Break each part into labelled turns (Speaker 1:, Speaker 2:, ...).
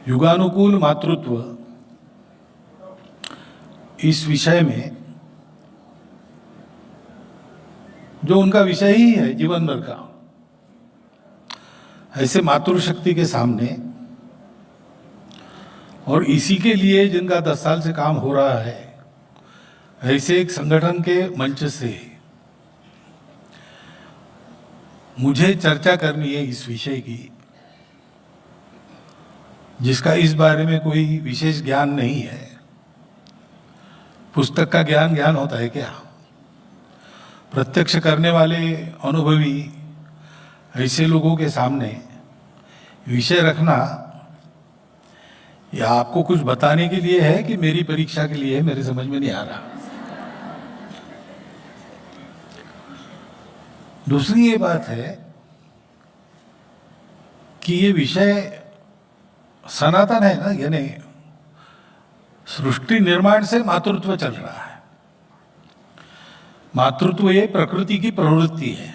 Speaker 1: युगानुकूल मातृत्व इस विषय में जो उनका विषय ही है जीवन भर का, ऐसे मातृशक्ति के सामने और इसी के लिए जिनका 10 साल से काम हो रहा है, ऐसे एक संगठन के मंच से मुझे चर्चा करनी है इस विषय की, जिसका इस बारे में कोई विशेष ज्ञान नहीं है। पुस्तक का ज्ञान होता है क्या? प्रत्यक्ष करने वाले अनुभवी ऐसे लोगों के सामने विषय रखना या आपको कुछ बताने के लिए है कि मेरी परीक्षा के लिए है, मेरे समझ में नहीं आ रहा। दूसरी ये बात है कि ये विषय सनातन है ना, यानी सृष्टि निर्माण से मातृत्व चल रहा है। मातृत्व ये प्रकृति की प्रवृत्ति है।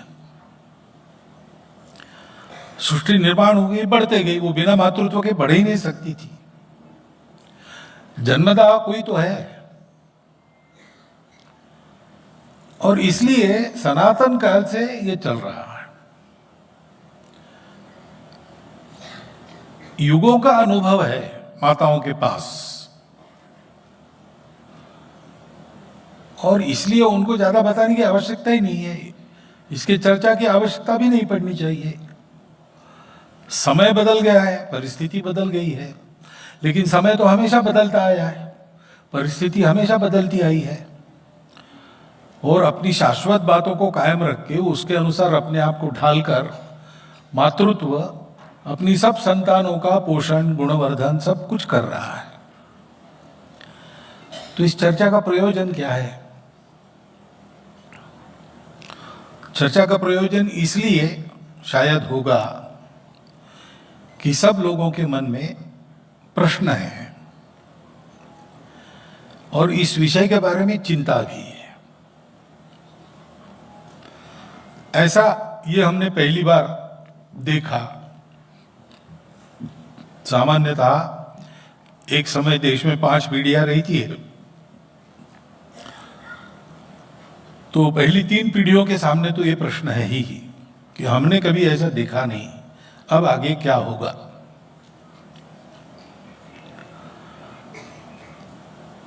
Speaker 1: सृष्टि निर्माण हो गई, बढ़ते गई, वो बिना मातृत्व के बढ़ ही नहीं सकती थी। जन्मदाता कोई तो है, और इसलिए सनातन काल से ये चल रहा है। युगों का अनुभव है माताओं के पास, और इसलिए उनको ज्यादा बताने की आवश्यकता ही नहीं है। इसके चर्चा की आवश्यकता भी नहीं पड़नी चाहिए। समय बदल गया है, परिस्थिति बदल गई है, लेकिन समय तो हमेशा बदलता आया है, परिस्थिति हमेशा बदलती आई है, और अपनी शाश्वत बातों को कायम रख के उसके अनुसार अपने आप को ढालकर मातृत्व अपनी सब संतानों का पोषण, गुणवर्धन सब कुछ कर रहा है। तो इस चर्चा का प्रयोजन क्या है? चर्चा का प्रयोजन इसलिए शायद होगा कि सब लोगों के मन में प्रश्न है और इस विषय के बारे में चिंता भी है। ऐसा ये हमने पहली बार देखा। सामान्यतः एक समय देश में 5 पीढ़ियां रही थी, तो पहली 3 पीढ़ियों के सामने तो ये प्रश्न है ही कि हमने कभी ऐसा देखा नहीं, अब आगे क्या होगा।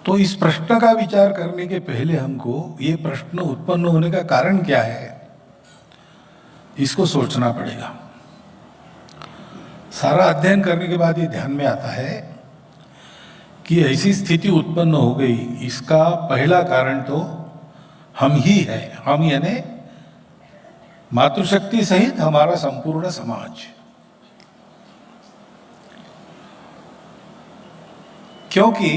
Speaker 1: तो इस प्रश्न का विचार करने के पहले हमको ये प्रश्न उत्पन्न होने का कारण क्या है, इसको सोचना पड़ेगा। सारा अध्ययन करने के बाद ये ध्यान में आता है कि ऐसी स्थिति उत्पन्न हो गई, इसका पहला कारण तो हम ही है। हम यानी मातृशक्ति सहित हमारा संपूर्ण समाज। क्योंकि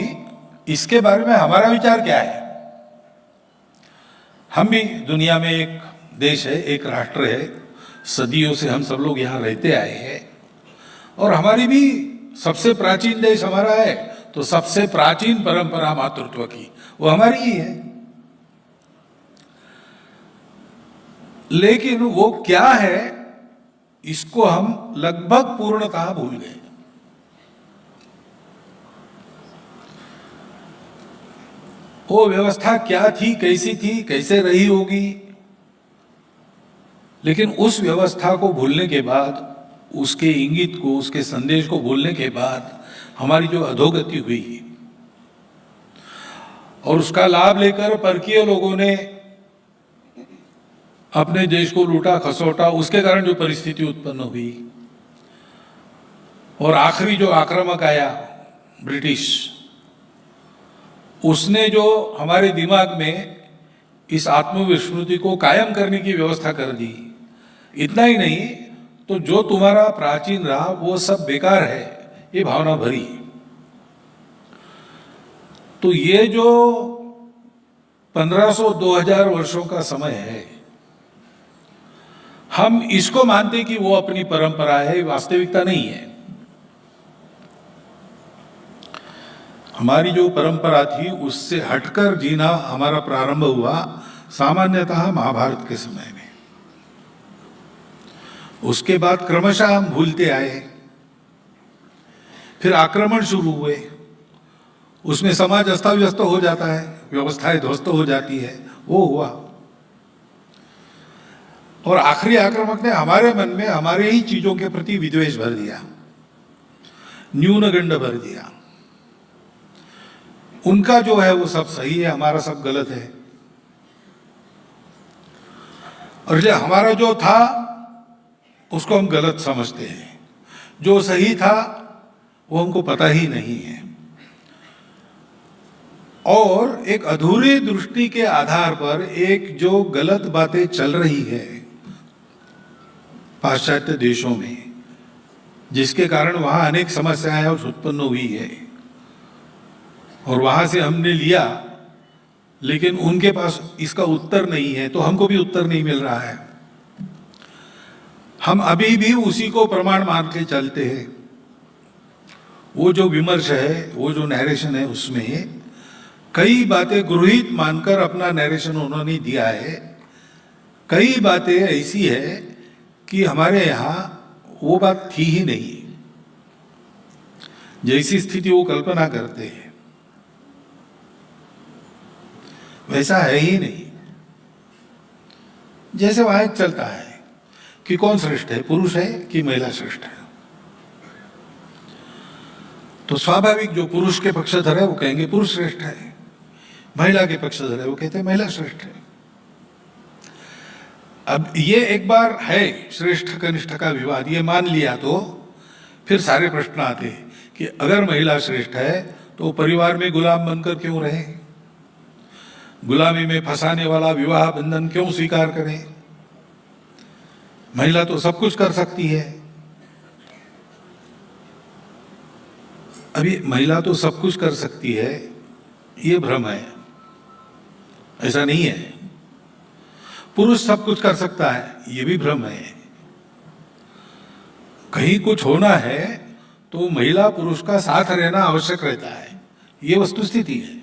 Speaker 1: इसके बारे में हमारा विचार क्या है? हम भी दुनिया में एक देश है, एक राष्ट्र है, सदियों से हम सब लोग यहाँ रहते आए हैं, और हमारी भी सबसे प्राचीन देश हमारा है, तो सबसे प्राचीन परंपरा मातृत्व की वो हमारी ही है। लेकिन वो क्या है, इसको हम लगभग पूर्णतः भूल गए। वो व्यवस्था क्या थी, कैसी थी, कैसे रही होगी, लेकिन उस व्यवस्था को भूलने के बाद, उसके इंगित को, उसके संदेश को भूलने के बाद हमारी जो अधोगति हुई और उसका लाभ लेकर परकीय लोगों ने अपने देश को लूटा खसोटा, उसके कारण जो परिस्थिति उत्पन्न हुई, और आखिरी जो आक्रामक आया ब्रिटिश, उसने जो हमारे दिमाग में इस आत्मविस्मृति को कायम करने की व्यवस्था कर दी। इतना ही नहीं, तो जो तुम्हारा प्राचीन रहा वो सब बेकार है, ये भावना भरी। तो ये जो 1500-2000 वर्षों का समय है, हम इसको मानते कि वो अपनी परंपरा है, वास्तविकता नहीं है। हमारी जो परंपरा थी उससे हटकर जीना हमारा प्रारंभ हुआ सामान्यतः महाभारत के समय में। उसके बाद क्रमशः हम भूलते आए फिर आक्रमण शुरू हुए, उसमें समाज अस्त व्यस्त हो जाता है, व्यवस्थाएं ध्वस्त हो जाती है, वो हुआ। और आखिरी आक्रमक ने हमारे मन में हमारे ही चीजों के प्रति विद्वेष भर दिया, न्यूनगंड भर दिया। उनका जो है वो सब सही है, हमारा सब गलत है। और जो हमारा जो था उसको हम गलत समझते हैं, जो सही था वो हमको पता ही नहीं है। और एक अधूरी दृष्टि के आधार पर एक जो गलत बातें चल रही है पाश्चात्य देशों में, जिसके कारण वहां अनेक समस्याएं उत्पन्न हुई है, और वहां से हमने लिया, लेकिन उनके पास इसका उत्तर नहीं है, तो हमको भी उत्तर नहीं मिल रहा है। हम अभी भी उसी को प्रमाण मान के चलते हैं। वो जो विमर्श है, वो जो नैरेशन है, उसमें कई बातें गृहीत मानकर अपना नैरेशन उन्होंने दिया है। कई बातें ऐसी है कि हमारे यहाँ वो बात थी ही नहीं, जैसी स्थिति वो कल्पना करते हैं वैसा है ही नहीं। जैसे वहां चलता है कि कौन श्रेष्ठ है, पुरुष है कि महिला श्रेष्ठ है, तो स्वाभाविक जो पुरुष के पक्षधर है वो कहेंगे पुरुष श्रेष्ठ है, महिला के पक्षधर है वो कहते हैं महिला श्रेष्ठ है। अब ये एक बार है श्रेष्ठ कनिष्ठ का विवाद, ये मान लिया तो फिर सारे प्रश्न आते हैं कि अगर महिला श्रेष्ठ है तो परिवार में गुलाम बनकर क्यों रहे, गुलामी में फंसाने वाला विवाह बंधन क्यों स्वीकार करें। महिला तो सब कुछ कर सकती है। अभी महिला तो सब कुछ कर सकती है, ये भ्रम है, ऐसा नहीं है। पुरुष सब कुछ कर सकता है, ये भी भ्रम है। कहीं कुछ होना है तो महिला पुरुष का साथ रहना आवश्यक रहता है, ये वस्तुस्थिति है।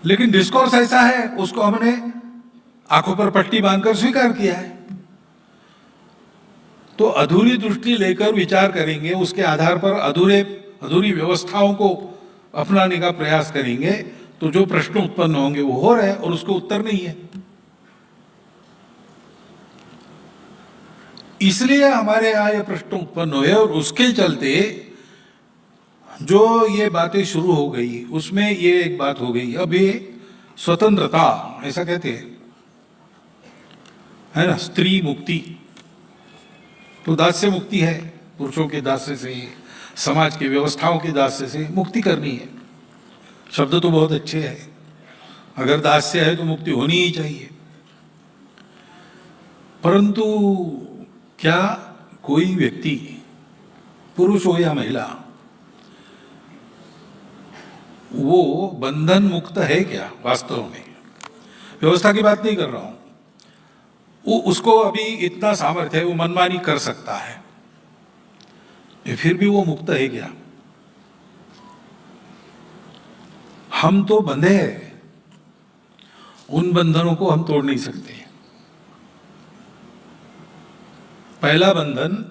Speaker 1: लेकिन डिस्कोर्स ऐसा है, उसको हमने आंखों पर पट्टी बांधकर स्वीकार किया है। तो अधूरी दृष्टि लेकर विचार करेंगे, उसके आधार पर अधूरी व्यवस्थाओं को अपनाने का प्रयास करेंगे, तो जो प्रश्न उत्पन्न होंगे वो हो रहे हैं और उसको उत्तर नहीं है। इसलिए हमारे यहां ये प्रश्न उत्पन्न हुए, और उसके चलते जो ये बातें शुरू हो गई उसमें ये एक बात हो गई, अब ये स्वतंत्रता ऐसा कहते हैं, है ना, स्त्री मुक्ति, तो दास्य मुक्ति है, पुरुषों के दास्य से, समाज की व्यवस्थाओं के दास्य से मुक्ति करनी है। शब्द तो बहुत अच्छे हैं, अगर दास्य है तो मुक्ति होनी ही चाहिए। परंतु क्या कोई व्यक्ति, पुरुष हो या महिला, वो बंधन मुक्त है क्या वास्तव में? व्यवस्था की बात नहीं कर रहा हूं, वो उसको अभी इतना सामर्थ्य है, वो मनमानी कर सकता है, फिर भी वो मुक्त है क्या? हम तो बंधे हैं, उन बंधनों को हम तोड़ नहीं सकते। पहला बंधन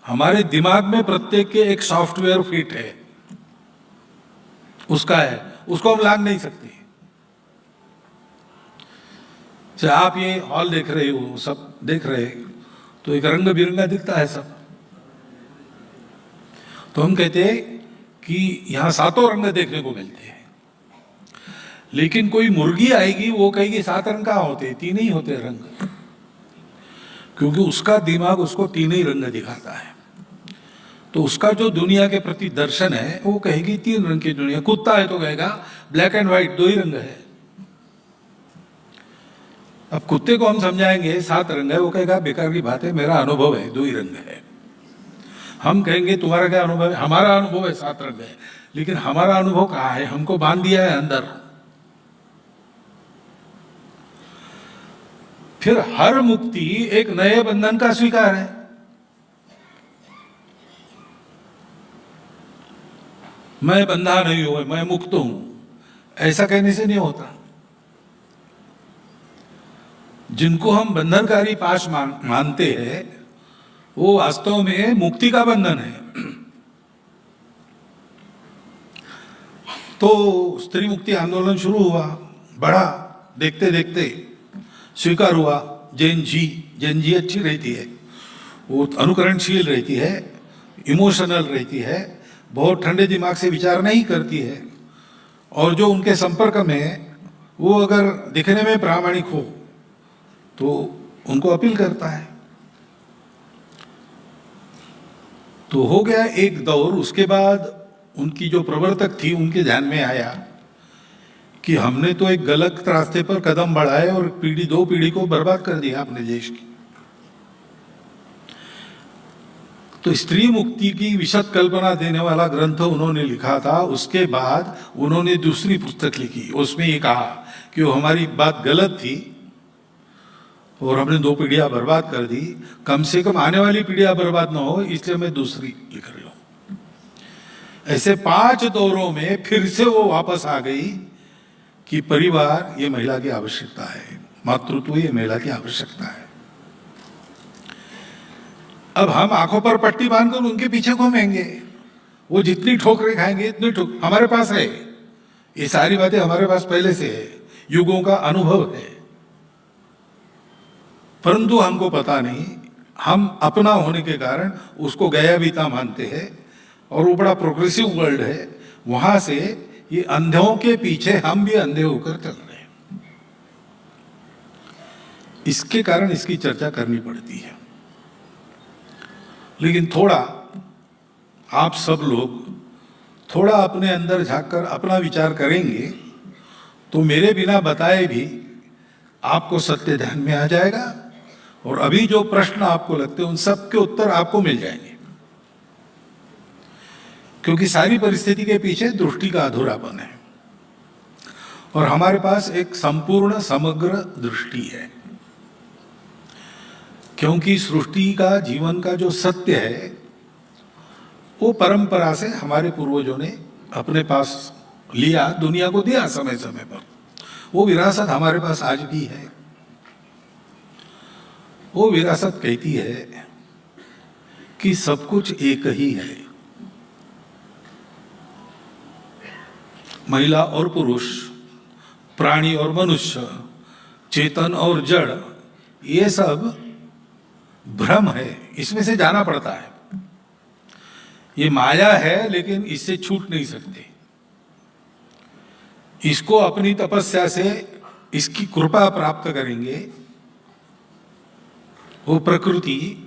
Speaker 1: हमारे दिमाग में प्रत्येक के एक सॉफ्टवेयर फिट है, उसका है, उसको हम लांघ नहीं सकते। चाहे आप ये हॉल देख रहे हो, सब देख रहे हैं, तो एक रंग बिरंगा दिखता है सब, तो हम कहते हैं कि यहां 7 रंग देखने को मिलते हैं। लेकिन कोई मुर्गी आएगी, वो कहेगी 7 रंग कहां होते, 3 ही होते रंग, क्योंकि उसका दिमाग उसको 3 ही रंग दिखाता है। तो उसका जो दुनिया के प्रति दर्शन है वो कहेगी 3 रंग की दुनिया। कुत्ता है तो कहेगा ब्लैक एंड व्हाइट 2 ही रंग है। अब कुत्ते को हम समझाएंगे 7 रंग है, वो कहेगा बेकार की बात है, मेरा अनुभव है 2 ही रंग है। हम कहेंगे तुम्हारा क्या अनुभव है, हमारा अनुभव है 7 रंग है, लेकिन हमारा अनुभव कहाँ है, हमको बांध दिया है अंदर। फिर हर मुक्ति एक नए बंधन का स्वीकार है। मैं बंधा नहीं हूं, मैं मुक्त हूं, ऐसा कहने से नहीं होता। जिनको हम बंधनकारी पाश मानते हैं वो वास्तव में मुक्ति का बंधन है। तो स्त्री मुक्ति आंदोलन शुरू हुआ, बढ़ा, देखते देखते स्वीकार हुआ। जैन जी अच्छी रहती है, वो अनुकरणशील रहती है, इमोशनल रहती है, बहुत ठंडे दिमाग से विचार नहीं करती है, और जो उनके संपर्क में वो अगर दिखने में प्रामाणिक हो तो उनको अपील करता है। तो हो गया एक दौर। उसके बाद उनकी जो प्रवर्तक थी उनके ध्यान में आया कि हमने तो एक गलत रास्ते पर कदम बढ़ाए और पीढ़ी, 2 पीढ़ी को बर्बाद कर दिया अपने देश की। तो स्त्री मुक्ति की विशद कल्पना देने वाला ग्रंथ उन्होंने लिखा था। उसके बाद उन्होंने दूसरी पुस्तक लिखी, उसमें ये कहा कि वो हमारी बात गलत थी और हमने 2 पीढ़ियां बर्बाद कर दी, कम से कम आने वाली पीढ़ियां बर्बाद ना हो, इसलिए मैं दूसरी लिख रही हूं। ऐसे 5 दौरों में फिर से वो वापस आ गई कि परिवार ये महिला की आवश्यकता है, मातृत्व ये महिला की आवश्यकता है। अब हम आंखों पर पट्टी बांधकर उनके पीछे घूमेंगे, वो जितनी ठोकरें खाएंगे इतनी हमारे पास है, ये सारी बातें हमारे पास पहले से है, युगों का अनुभव है, परंतु हमको पता नहीं। हम अपना होने के कारण उसको गया बीता मानते हैं, और वो बड़ा प्रोग्रेसिव वर्ल्ड है, वहां से ये अंधों के पीछे हम भी अंधे होकर चल रहे हैं। इसके कारण इसकी चर्चा करनी पड़ती है। लेकिन थोड़ा आप सब लोग थोड़ा अपने अंदर झांककर अपना विचार करेंगे तो मेरे बिना बताए भी आपको सत्य ध्यान में आ जाएगा, और अभी जो प्रश्न आपको लगते हैं उन सब के उत्तर आपको मिल जाएंगे, क्योंकि सारी परिस्थिति के पीछे दृष्टि का अधूरापन है और हमारे पास एक संपूर्ण समग्र दृष्टि है। क्योंकि सृष्टि का, जीवन का जो सत्य है वो परंपरा से हमारे पूर्वजों ने अपने पास लिया, दुनिया को दिया समय समय पर। वो विरासत हमारे पास आज भी है। वो विरासत कहती है कि सब कुछ एक ही है, महिला और पुरुष, प्राणी और मनुष्य, चेतन और जड़, ये सब भ्रम है, इसमें से जाना पड़ता है। ये माया है, लेकिन इससे छूट नहीं सकते। इसको अपनी तपस्या से इसकी कृपा प्राप्त करेंगे, वो प्रकृति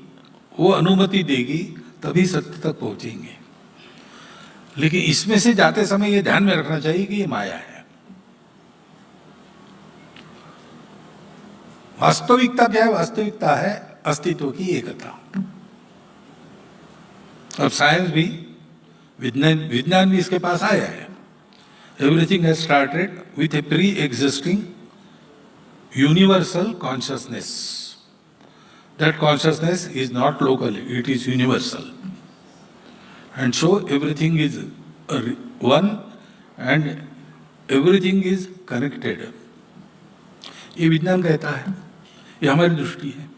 Speaker 1: वो अनुमति देगी, तभी सत्य तक पहुंचेंगे। लेकिन इसमें से जाते समय ये ध्यान में रखना चाहिए कि ये माया है। वास्तविकता क्या है? वास्तविकता है अस्तित्व की एकता। अब साइंस भी, विज्ञान भी इसके पास आया है। Everything has started with A pre existing universal consciousness. That consciousness is not local, it is universal, and so everything is one and everything is connected. ये विज्ञान कहता है, ये हमारी दृष्टि है।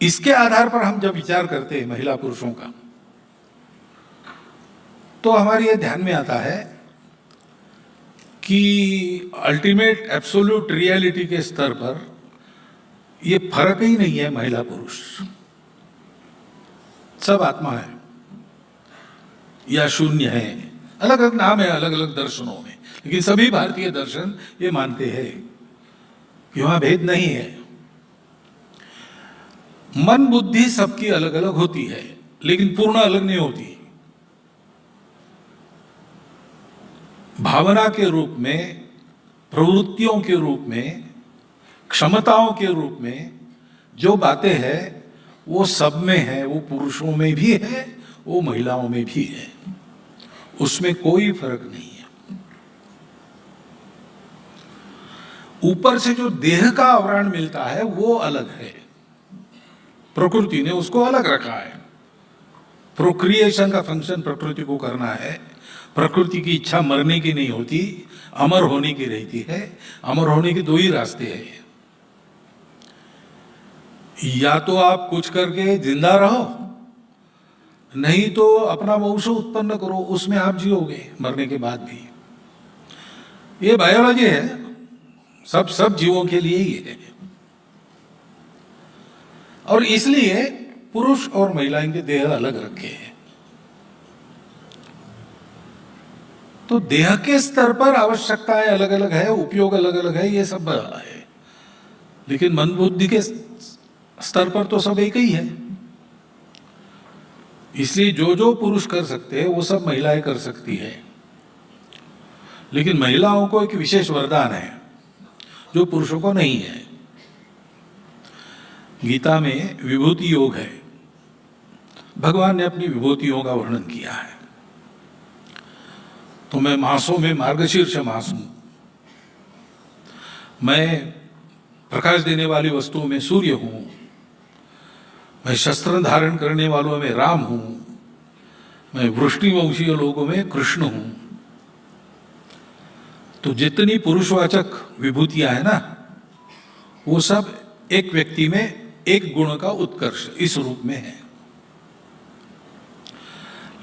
Speaker 1: इसके आधार पर हम जब विचार करते हैं महिला पुरुषों का, तो हमारे ये ध्यान में आता है कि अल्टीमेट एब्सोल्यूट रियलिटी के स्तर पर ये फर्क ही नहीं है महिला पुरुष, सब आत्मा है या शून्य है। अलग अलग नाम है अलग अलग दर्शनों में, लेकिन सभी भारतीय दर्शन ये मानते हैं कि वहां भेद नहीं है। मन बुद्धि सबकी अलग अलग होती है, लेकिन पूर्ण अलग नहीं होती। भावना के रूप में, प्रवृत्तियों के रूप में, क्षमताओं के रूप में जो बातें हैं वो सब में है, वो पुरुषों में भी है, वो महिलाओं में भी है, उसमें कोई फर्क नहीं है। ऊपर से जो देह का आवरण मिलता है वो अलग है, प्रकृति ने उसको अलग रखा है। प्रोक्रिएशन का फंक्शन प्रकृति को करना है। प्रकृति की इच्छा मरने की नहीं होती, अमर होने की रहती है। अमर होने के 2 ही रास्ते हैं, या तो आप कुछ करके जिंदा रहो, नहीं तो अपना वंश उत्पन्न करो, उसमें आप जियोगे मरने के बाद भी। ये बायोलॉजी है, सब सब जीवों के लिए ही है। और इसलिए पुरुष और महिला इनके देह अलग रखे हैं। तो देह के स्तर पर आवश्यकताएं अलग अलग है, उपयोग अलग अलग है, ये सब है। लेकिन मन बुद्धि के स्तर पर तो सब एक ही है। इसलिए जो जो पुरुष कर सकते हैं वो सब महिलाएं कर सकती है। लेकिन महिलाओं को एक विशेष वरदान है जो पुरुषों को नहीं है। गीता में विभूति योग है। भगवान ने अपनी विभूतियों का वर्णन किया है। तो मैं मासों में मार्गशीर्ष मास हूं, मैं प्रकाश देने वाली वस्तुओं में सूर्य हूं, मैं शस्त्र धारण करने वालों में राम हूं, मैं वृष्टिवंशीय लोगों में कृष्ण हूं। तो जितनी पुरुषवाचक विभूतियां है ना, वो सब एक व्यक्ति में एक गुण का उत्कर्ष इस रूप में है।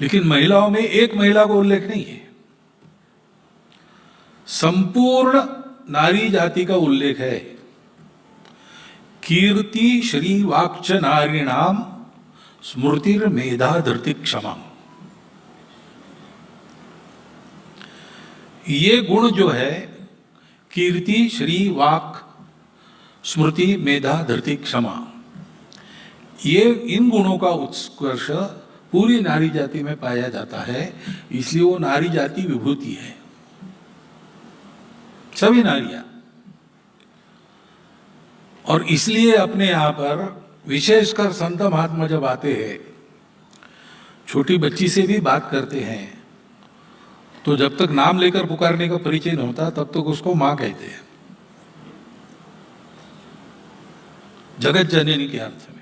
Speaker 1: लेकिन महिलाओं में एक महिला को उल्लेख नहीं है, संपूर्ण नारी जाति का उल्लेख है। कीर्ति श्री वाक्च नारीणाम स्मृतिर मेधा धृति क्षमा। ये गुण जो है, कीर्ति श्री वाक स्मृति मेधा धृति क्षमा, ये इन गुणों का उत्कर्ष पूरी नारी जाति में पाया जाता है। इसलिए वो नारी जाति विभूति है, सभी नारियां। और इसलिए अपने यहां पर विशेषकर संत महात्मा जब आते हैं, छोटी बच्ची से भी बात करते हैं, तो जब तक नाम लेकर पुकारने का परिचय नहीं होता तब तक उसको मां कहते हैं, जगत जननी के अर्थ में।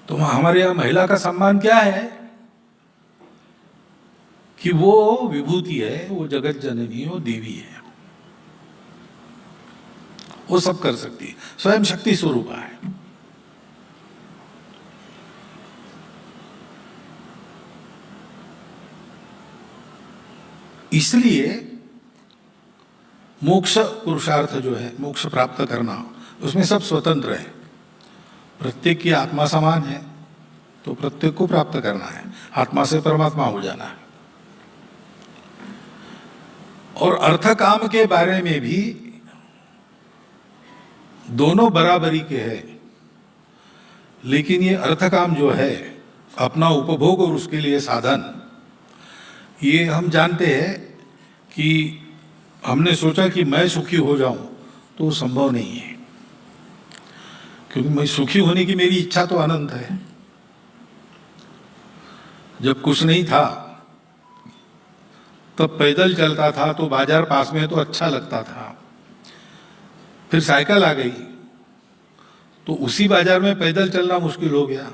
Speaker 1: तो हमारे यहां महिला का सम्मान क्या है कि वो विभूति है, वो जगत जननी, वो देवी है, वो सब कर सकती है, स्वयं शक्ति स्वरूप है। इसलिए मोक्ष पुरुषार्थ जो है, मोक्ष प्राप्त करना, उसमें सब स्वतंत्र है। प्रत्येक की आत्मा समान है, तो प्रत्येक को प्राप्त करना है, आत्मा से परमात्मा हो जाना है। और अर्थ काम के बारे में भी दोनों बराबरी के हैं। लेकिन ये अर्थ काम जो है, अपना उपभोग और उसके लिए साधन, ये हम जानते हैं कि हमने सोचा कि मैं सुखी हो जाऊं, तो संभव नहीं है। क्योंकि मैं सुखी होने की मेरी इच्छा तो अनंत है। जब कुछ नहीं था तब पैदल चलता था, तो बाजार पास में तो अच्छा लगता था। फिर साइकिल आ गई तो उसी बाजार में पैदल चलना मुश्किल हो गया।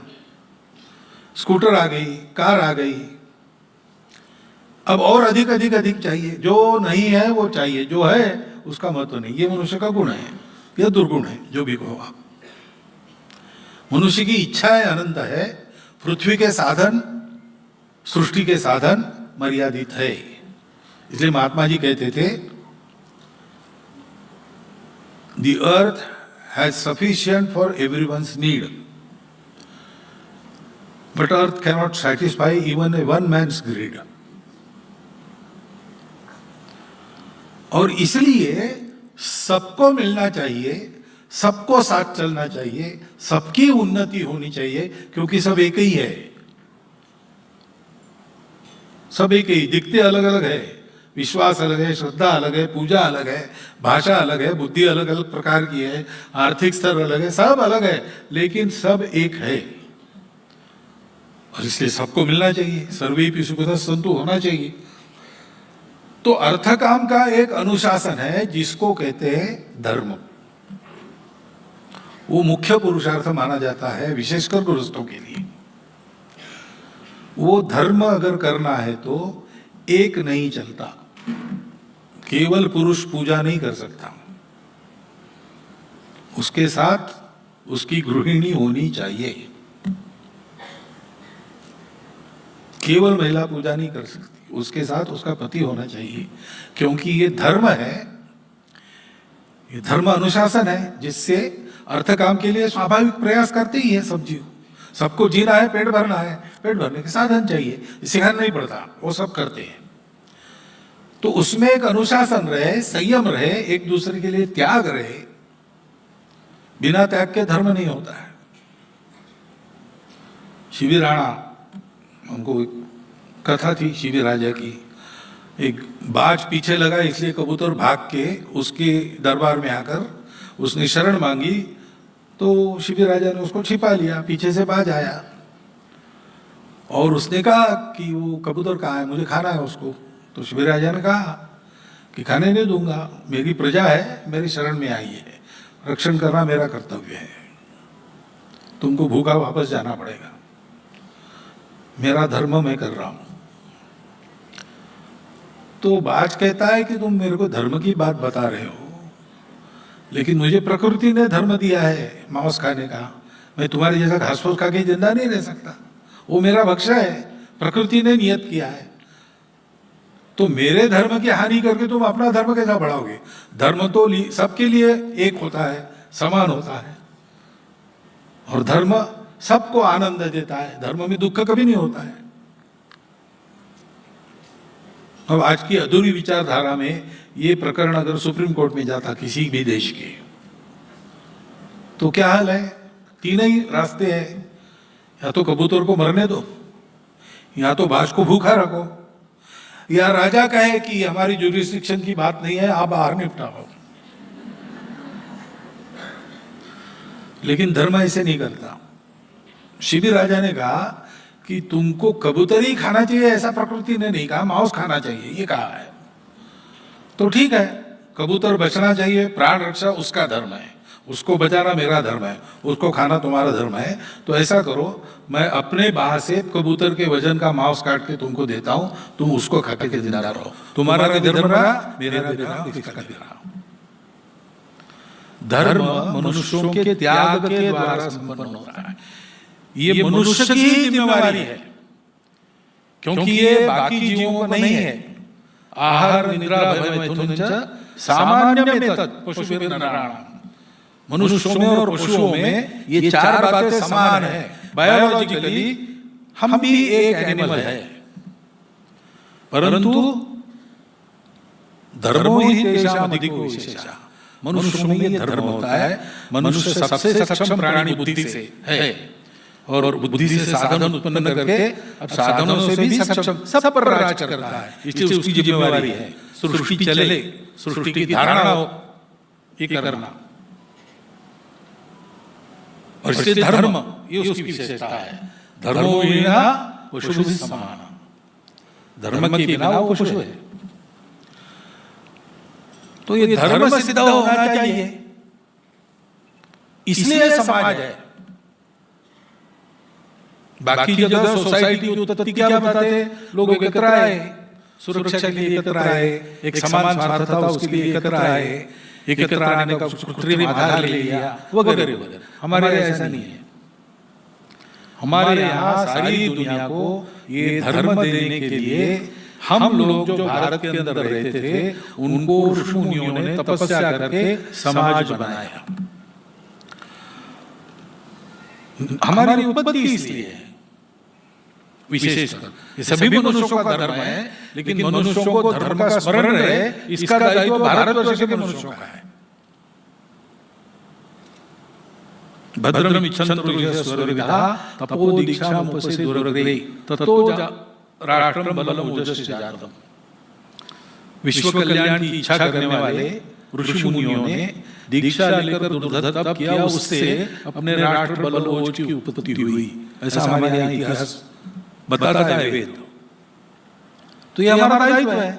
Speaker 1: स्कूटर आ गई, कार आ गई, अब और अधिक अधिक अधिक चाहिए। जो नहीं है वो चाहिए, जो है उसका महत्व नहीं। ये मनुष्य का गुण है, यह दुर्गुण है, जो भी कहो आप। मनुष्य की इच्छाएं अनंत है, पृथ्वी के साधन, सृष्टि के साधन मर्यादित है। इसलिए महात्मा जी कहते थे, The earth has sufficient for everyone's need, but earth cannot satisfy even a one man's greed. और इसलिए सबको मिलना चाहिए, सबको साथ चलना चाहिए, सबकी उन्नति होनी चाहिए, क्योंकि सब एक ही है। सब एक ही, दिखते अलग अलग है, विश्वास अलग है, श्रद्धा अलग है, पूजा अलग है, भाषा अलग है, बुद्धि अलग अलग प्रकार की है, आर्थिक स्तर अलग है, सब अलग है, लेकिन सब एक है। और इसलिए सबको मिलना चाहिए, सर्वेपि सुखिनः सन्तु होना चाहिए। तो अर्थ काम का एक अनुशासन है जिसको कहते हैं धर्म। वो मुख्य पुरुषार्थ माना जाता है, विशेषकर गृहस्थों के लिए। वो धर्म अगर करना है तो एक नहीं चलता, केवल पुरुष पूजा नहीं कर सकता, उसके साथ उसकी गृहिणी होनी चाहिए। केवल महिला पूजा नहीं कर सकती, उसके साथ उसका पति होना चाहिए, क्योंकि ये धर्म है, ये धर्म अनुशासन है, जिससे अर्थ काम के लिए स्वाभाविक प्रयास करते ही है सब जीव। सबको जीना है, पेट भरना है, पेट भरने के साधन चाहिए, सिखाना नहीं पड़ता, वो सब करते हैं। तो उसमें एक अनुशासन रहे, संयम रहे, एक दूसरे के लिए त्याग रहे। बिना त्याग के धर्म नहीं होता है। शिवी राणा, हमको एक कथा थी शिवी राजा की, एक बाज पीछे लगा इसलिए कबूतर भाग के उसके दरबार में आकर उसने शरण मांगी, तो शिवी राजा ने उसको छिपा लिया, पीछे से बाज आया और उसने कहा कि वो कबूतर कहाँ है, मुझे खाना है उसको। तो शिवी राजा ने कहा कि खाने नहीं दूंगा, मेरी प्रजा है, मेरी शरण में आई है, रक्षण करना मेरा कर्तव्य है, तुमको भूखा वापस जाना पड़ेगा, मेरा धर्म मैं कर रहा हूं। तो बाज कहता है कि तुम मेरे को धर्म की बात बता रहे हो, लेकिन मुझे प्रकृति ने धर्म दिया है मांस खाने का, मैं तुम्हारे जैसा घास फूस खा के जिंदा नहीं रह सकता, वो मेरा भक्ष्य है, प्रकृति ने नियत किया है। तो मेरे धर्म की हानि करके तुम अपना धर्म कैसा बढ़ाओगे? धर्म तो सबके लिए एक होता है, समान होता है, और धर्म सबको आनंद देता है, धर्म में दुख कभी नहीं होता है। अब आज की अधूरी विचारधारा में ये प्रकरण अगर सुप्रीम कोर्ट में जाता किसी भी देश के, तो क्या हाल है? तीन ही रास्ते हैं, या तो कबूतर को मरने दो, या तो बाज को भूखा रखो, या राजा कहे कि हमारी जुरिस्डिक्शन की बात नहीं है, आप बाहर निपटाओ। लेकिन धर्म ऐसे नहीं करता। शिवी राजा ने कहा कि तुमको कबूतर ही खाना चाहिए, ऐसा प्रकृति ने नहीं कहा, मांस खाना चाहिए ये कहा है। तो ठीक है, कबूतर बचना चाहिए, प्राण रक्षा उसका धर्म है, उसको बचाना मेरा धर्म है, उसको खाना तुम्हारा धर्म है। तो ऐसा करो, मैं अपने बाह से कबूतर के वजन का मांस काट के तुमको देता हूं, तुम उसको खा के जिंदा रहो, तुम्हारा भी धर्म रहा, मेरा भी रहा, इसका भी रहा। धर्म मनुष्यों के त्याग के द्वारा संपन्न होता है। ये मनुष्य की ही जिम्मेवारी है, क्योंकि ये बाकी जीवों को नहीं है। आहार निद्रा भय मैथुन च सामान्यमें तत् पशुभिर्नराणाम्। मनुष्यों में और पशुओं में ये चार बातें समान है। बायोलॉजिकली हम भी एक एनिमल है, परंतु धर्मो ही तेषाम् अधिको विशेषः। मनुष्यों में ये धर्म होता है, मनुष्य सबसे सक्षम प्राणी बुद्धि से है, और बुद्धि से साधन उत्पन्न करके अब साधनों से भी सक्षम, सब पर राज करता है, इसलिए उसकी जिम्मेवारी है सृष्टि चले, सृष्टि की धारणा हो, ये करना। और इसलिए धर्म ये उसकी विशेषता है। धर्मो विना पशुभिः समानः, धर्म के बिना वो पशु है। तो ये धर्म सिद्ध होना चाहिए, इसलिए समाज है। बाकी जगह सोसाइटी की उत्पत्ति क्या बताते? लोग एकत्र आए, सुरक्षा के लिए एकत्र आए, एक समान स्वार्थ था उसके लिए एकत्र आए, एकत्र आने का कृत्रिम आधार ले लिया, वगैरह वगैरह। हमारे ऐसा नहीं है। हमारे यहाँ सारी दुनिया को ये धर्म देने के लिए हम लोग जो भारत के अंदर रहते थे, उनको ऋषि मुनियों ने तपस्या करके समाज बनाया। हमारी उत्पत्ति इसलिए है विशेषकर, ये सभी मनुष्यों का धर्म है, लेकिन मनुष्यों को धर्म का स्मरण रहे, इसका दायित्व भारतवर्ष के मनुष्यों का है। भद्रम इच्छन्तु स्वर्गविदः तपो दीक्षामुपसे दुर्ग्रहे ततो राष्ट्रम बलम ओजस्य जातम्। विश्व कल्याण की इच्छा करने वाले ऋषि मुनियों ने दीक्षा लेकर दुर्धर तप किया, उससे अपने राष्ट्र बल ओज की उत्पत्ति हुई, ऐसा हमारे यहाँ इतिहास बताता है वेद। तो ये हमारा दायित्व है।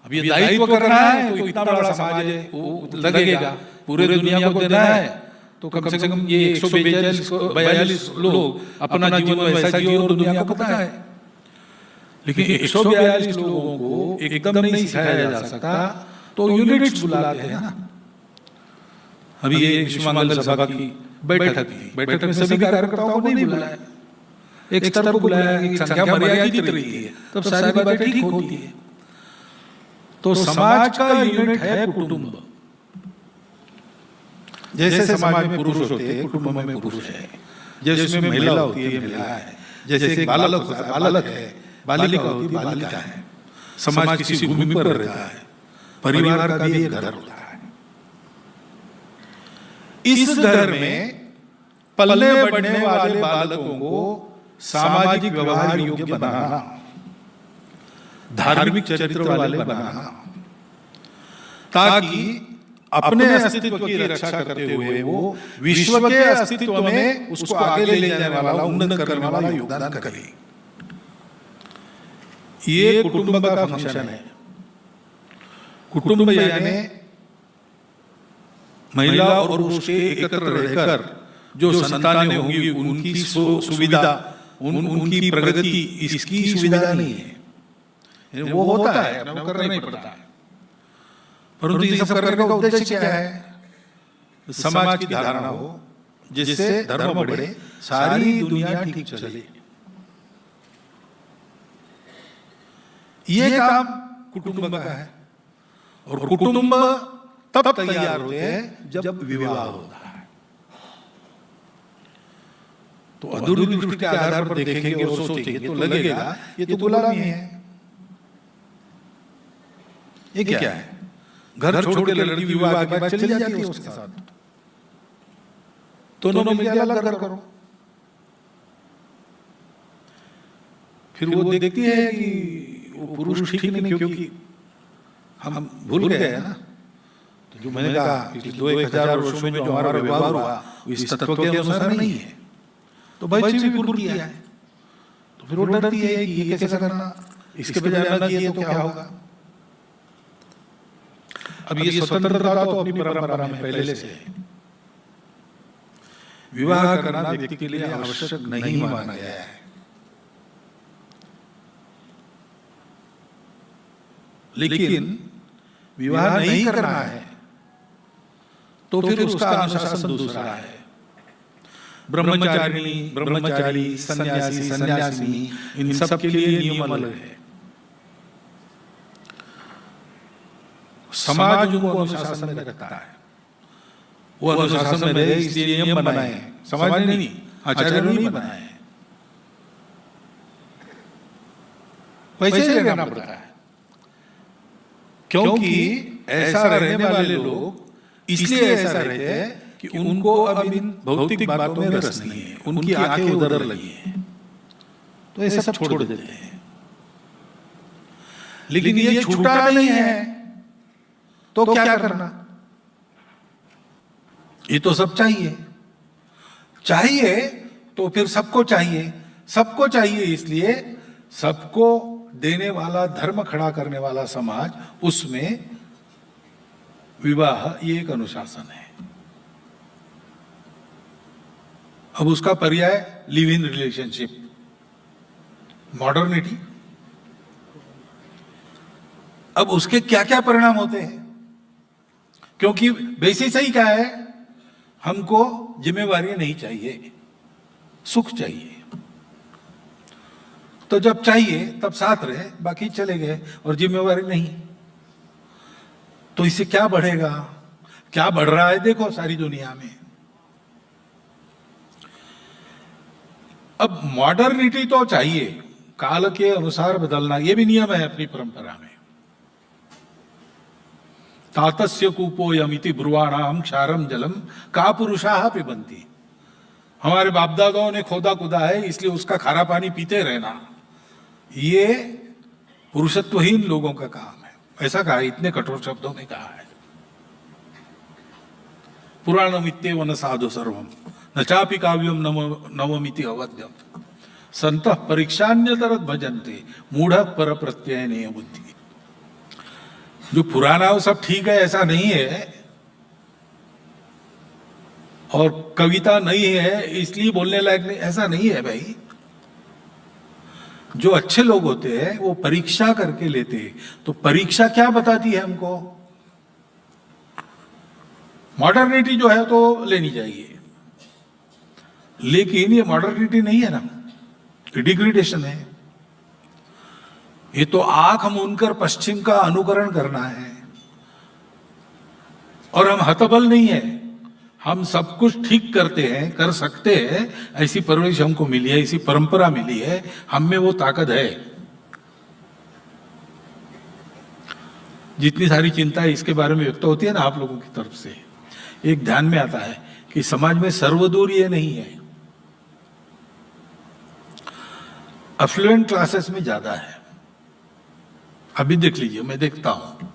Speaker 1: अब ये दायित्व करना है तो इतना बड़ा समाज है, वो लगेगा पूरे दुनिया को देना है, तो कम से कम ये 142 लोग अपना जीवन वैसा जियो और दुनिया को पता है। लेकिन 142 लोगों को एकदम नहीं सिखाया जा सकता, तो यूनिट्स बुलाते हैं ना। अभी ये विश्व मंगल सभा की बैठक थी, बैठक में सभी कार्यकर्ताओं को नहीं बुलाया, एक स्तर को बुलाया, एक संख्या मर्यादित रहती है, तब सारी बातें ठीक होती है। तो समाज का यूनिट है कुटुंब। जैसे समाज में पुरुष होते हैं, कुटुंब में पुरुष है। जैसे महिला होती है, महिला है। जैसे एक बालक होता है, बालक है। बालिका होती है, बालिका है। समाज किसी भूमि पर रहता है, परिवार का भी एक घर होता है। इस घर में पलने बढ़ने वाले बालकों को सामाजिक व्यवहार योग्य बनाना, धार्मिक चरित्र वाले बनाना, ताकि अपने अस्तित्व की रक्षा करते हुए वो विश्व के अस्तित्व में उसको आगे ले जाने वाला, उन्नत करने वाला योगदान करे। ये कुटुंब का फंक्शन है। कुटुंब यानी महिला और पुरुष एकत्र रहकर जो संतानें होंगी उनकी सुविधा, उनकी प्रगति, इसकी सुविधा नहीं है। वो होता है, वो करना ही पड़ता है, परंतु ये सब करने का उद्देश्य क्या है? समाज की धारणा हो जिससे धर्म बढ़े, सारी दुनिया ठीक चले। ये काम कुटुंब का है। और कुटुंब तब तैयार होते हैं जब विवाह होता है। तो अधूरी दृष्टि के आधार पर देखेंगे और सोचेंगे तो लगेगा ये तो गुलामी है। ये क्या है? घर छोड़ के लड़की विवाह के बाद चली जाती है उसके साथ, तो दोनों मिलकर अलग घर करो। फिर वो देखती है कि वो पुरुष ठीक नहीं, क्योंकि हम भूल गए हैं ना। तो जो मैंने कहा पिछले 2000 वर्षों में जो हमारा व्यवहार हुआ इस तत्व के अनुसार नहीं है, तो भाई से भी पूर्ण किया है। तो फिर वो डरती है कि ये कैसे करना, इसके बजाय न किए तो क्या होगा। अब ये स्वतंत्रता तो अपनी परंपरा में पहले से है। विवाह करना व्यक्ति के लिए आवश्यक नहीं माना गया है, लेकिन विवाह नहीं करना है तो फिर उसका अनुशासन दूसरा है। ब्रह्मचारिणी, ब्रह्मचारी, सन्यासी, सन्यासिनी, इन सब के लिए नियम अलग है। समाज उनको अनुशासन में रखता है, वो अनुशासन में रहे इसलिए नियम बनाए हैं, समाज ने नहीं, आचार्य ने नहीं बनाए हैं। वैसे ही रहना पड़ता है, क्योंकि ऐसा रहने वाले लोग इसलिए ऐसा रहते हैं कि उनको अब इन भौतिक बातों में रस नहीं है, उनकी आंखें उधर लगी हैं, तो ये सब छोड़ देते हैं। लेकिन ये छूटा नहीं है तो क्या करना? ये तो सब चाहिए, चाहिए तो फिर सबको चाहिए, सबको चाहिए इसलिए सबको देने वाला, धर्म खड़ा करने वाला समाज, उसमें विवाह ये एक अनुशासन है। अब उसका पर्याय लिव इन रिलेशनशिप, मॉडर्निटी। अब उसके क्या क्या परिणाम होते हैं? क्योंकि बेसिस ही क्या है, हमको जिम्मेवारी नहीं चाहिए, सुख चाहिए। तो जब चाहिए तब साथ रहे, बाकी चले गए, और जिम्मेवारी नहीं, तो इससे क्या बढ़ेगा? क्या बढ़ रहा है देखो सारी दुनिया में। अब मॉडर्निटी तो चाहिए, काल के अनुसार बदलना, ये भी नियम है अपनी परंपरा में। तातस्य कूपोयमिति ब्रुवाणाम क्षारम जलम का पुरुषाः पिबन्ति। हमारे बाप दादाओं ने खोदा खुदा है, इसलिए उसका खारा पानी पीते रहना, ये पुरुषत्वहीन लोगों का काम है। ऐसा कहा, इतने कठोर शब्दों में कहा है। पुराणमित्येव न साधु सर्वम न चापि काव्यम नवमिति अवध्यम संतः परीक्षान्यतरत भजन्ते मूढ़ पर प्रत्ययनेय बुद्धि। जो पुराना हो सब ठीक है ऐसा नहीं है, और कविता नहीं है इसलिए बोलने लायक नहीं, ऐसा नहीं है भाई। जो अच्छे लोग होते हैं वो परीक्षा करके लेते हैं। तो परीक्षा क्या बताती है हमको? मॉडर्निटी जो है तो लेनी चाहिए, लेकिन ये मॉडर्निटी नहीं है ना, डिग्रेडेशन है। ये तो आंख मूंदकर पश्चिम का अनुकरण करना है। और हम हतबल नहीं है, हम सब कुछ ठीक करते हैं, कर सकते हैं, ऐसी परवरिश हमको मिली है, ऐसी परंपरा मिली है, हम में वो ताकत है। जितनी सारी चिंता इसके बारे में व्यक्त होती है ना आप लोगों की तरफ से, एक ध्यान में आता है कि समाज में सर्वदूर ये नहीं है, अफ्लुएंट क्लासेस में ज्यादा है। अभी देख लीजिए, मैं देखता हूं,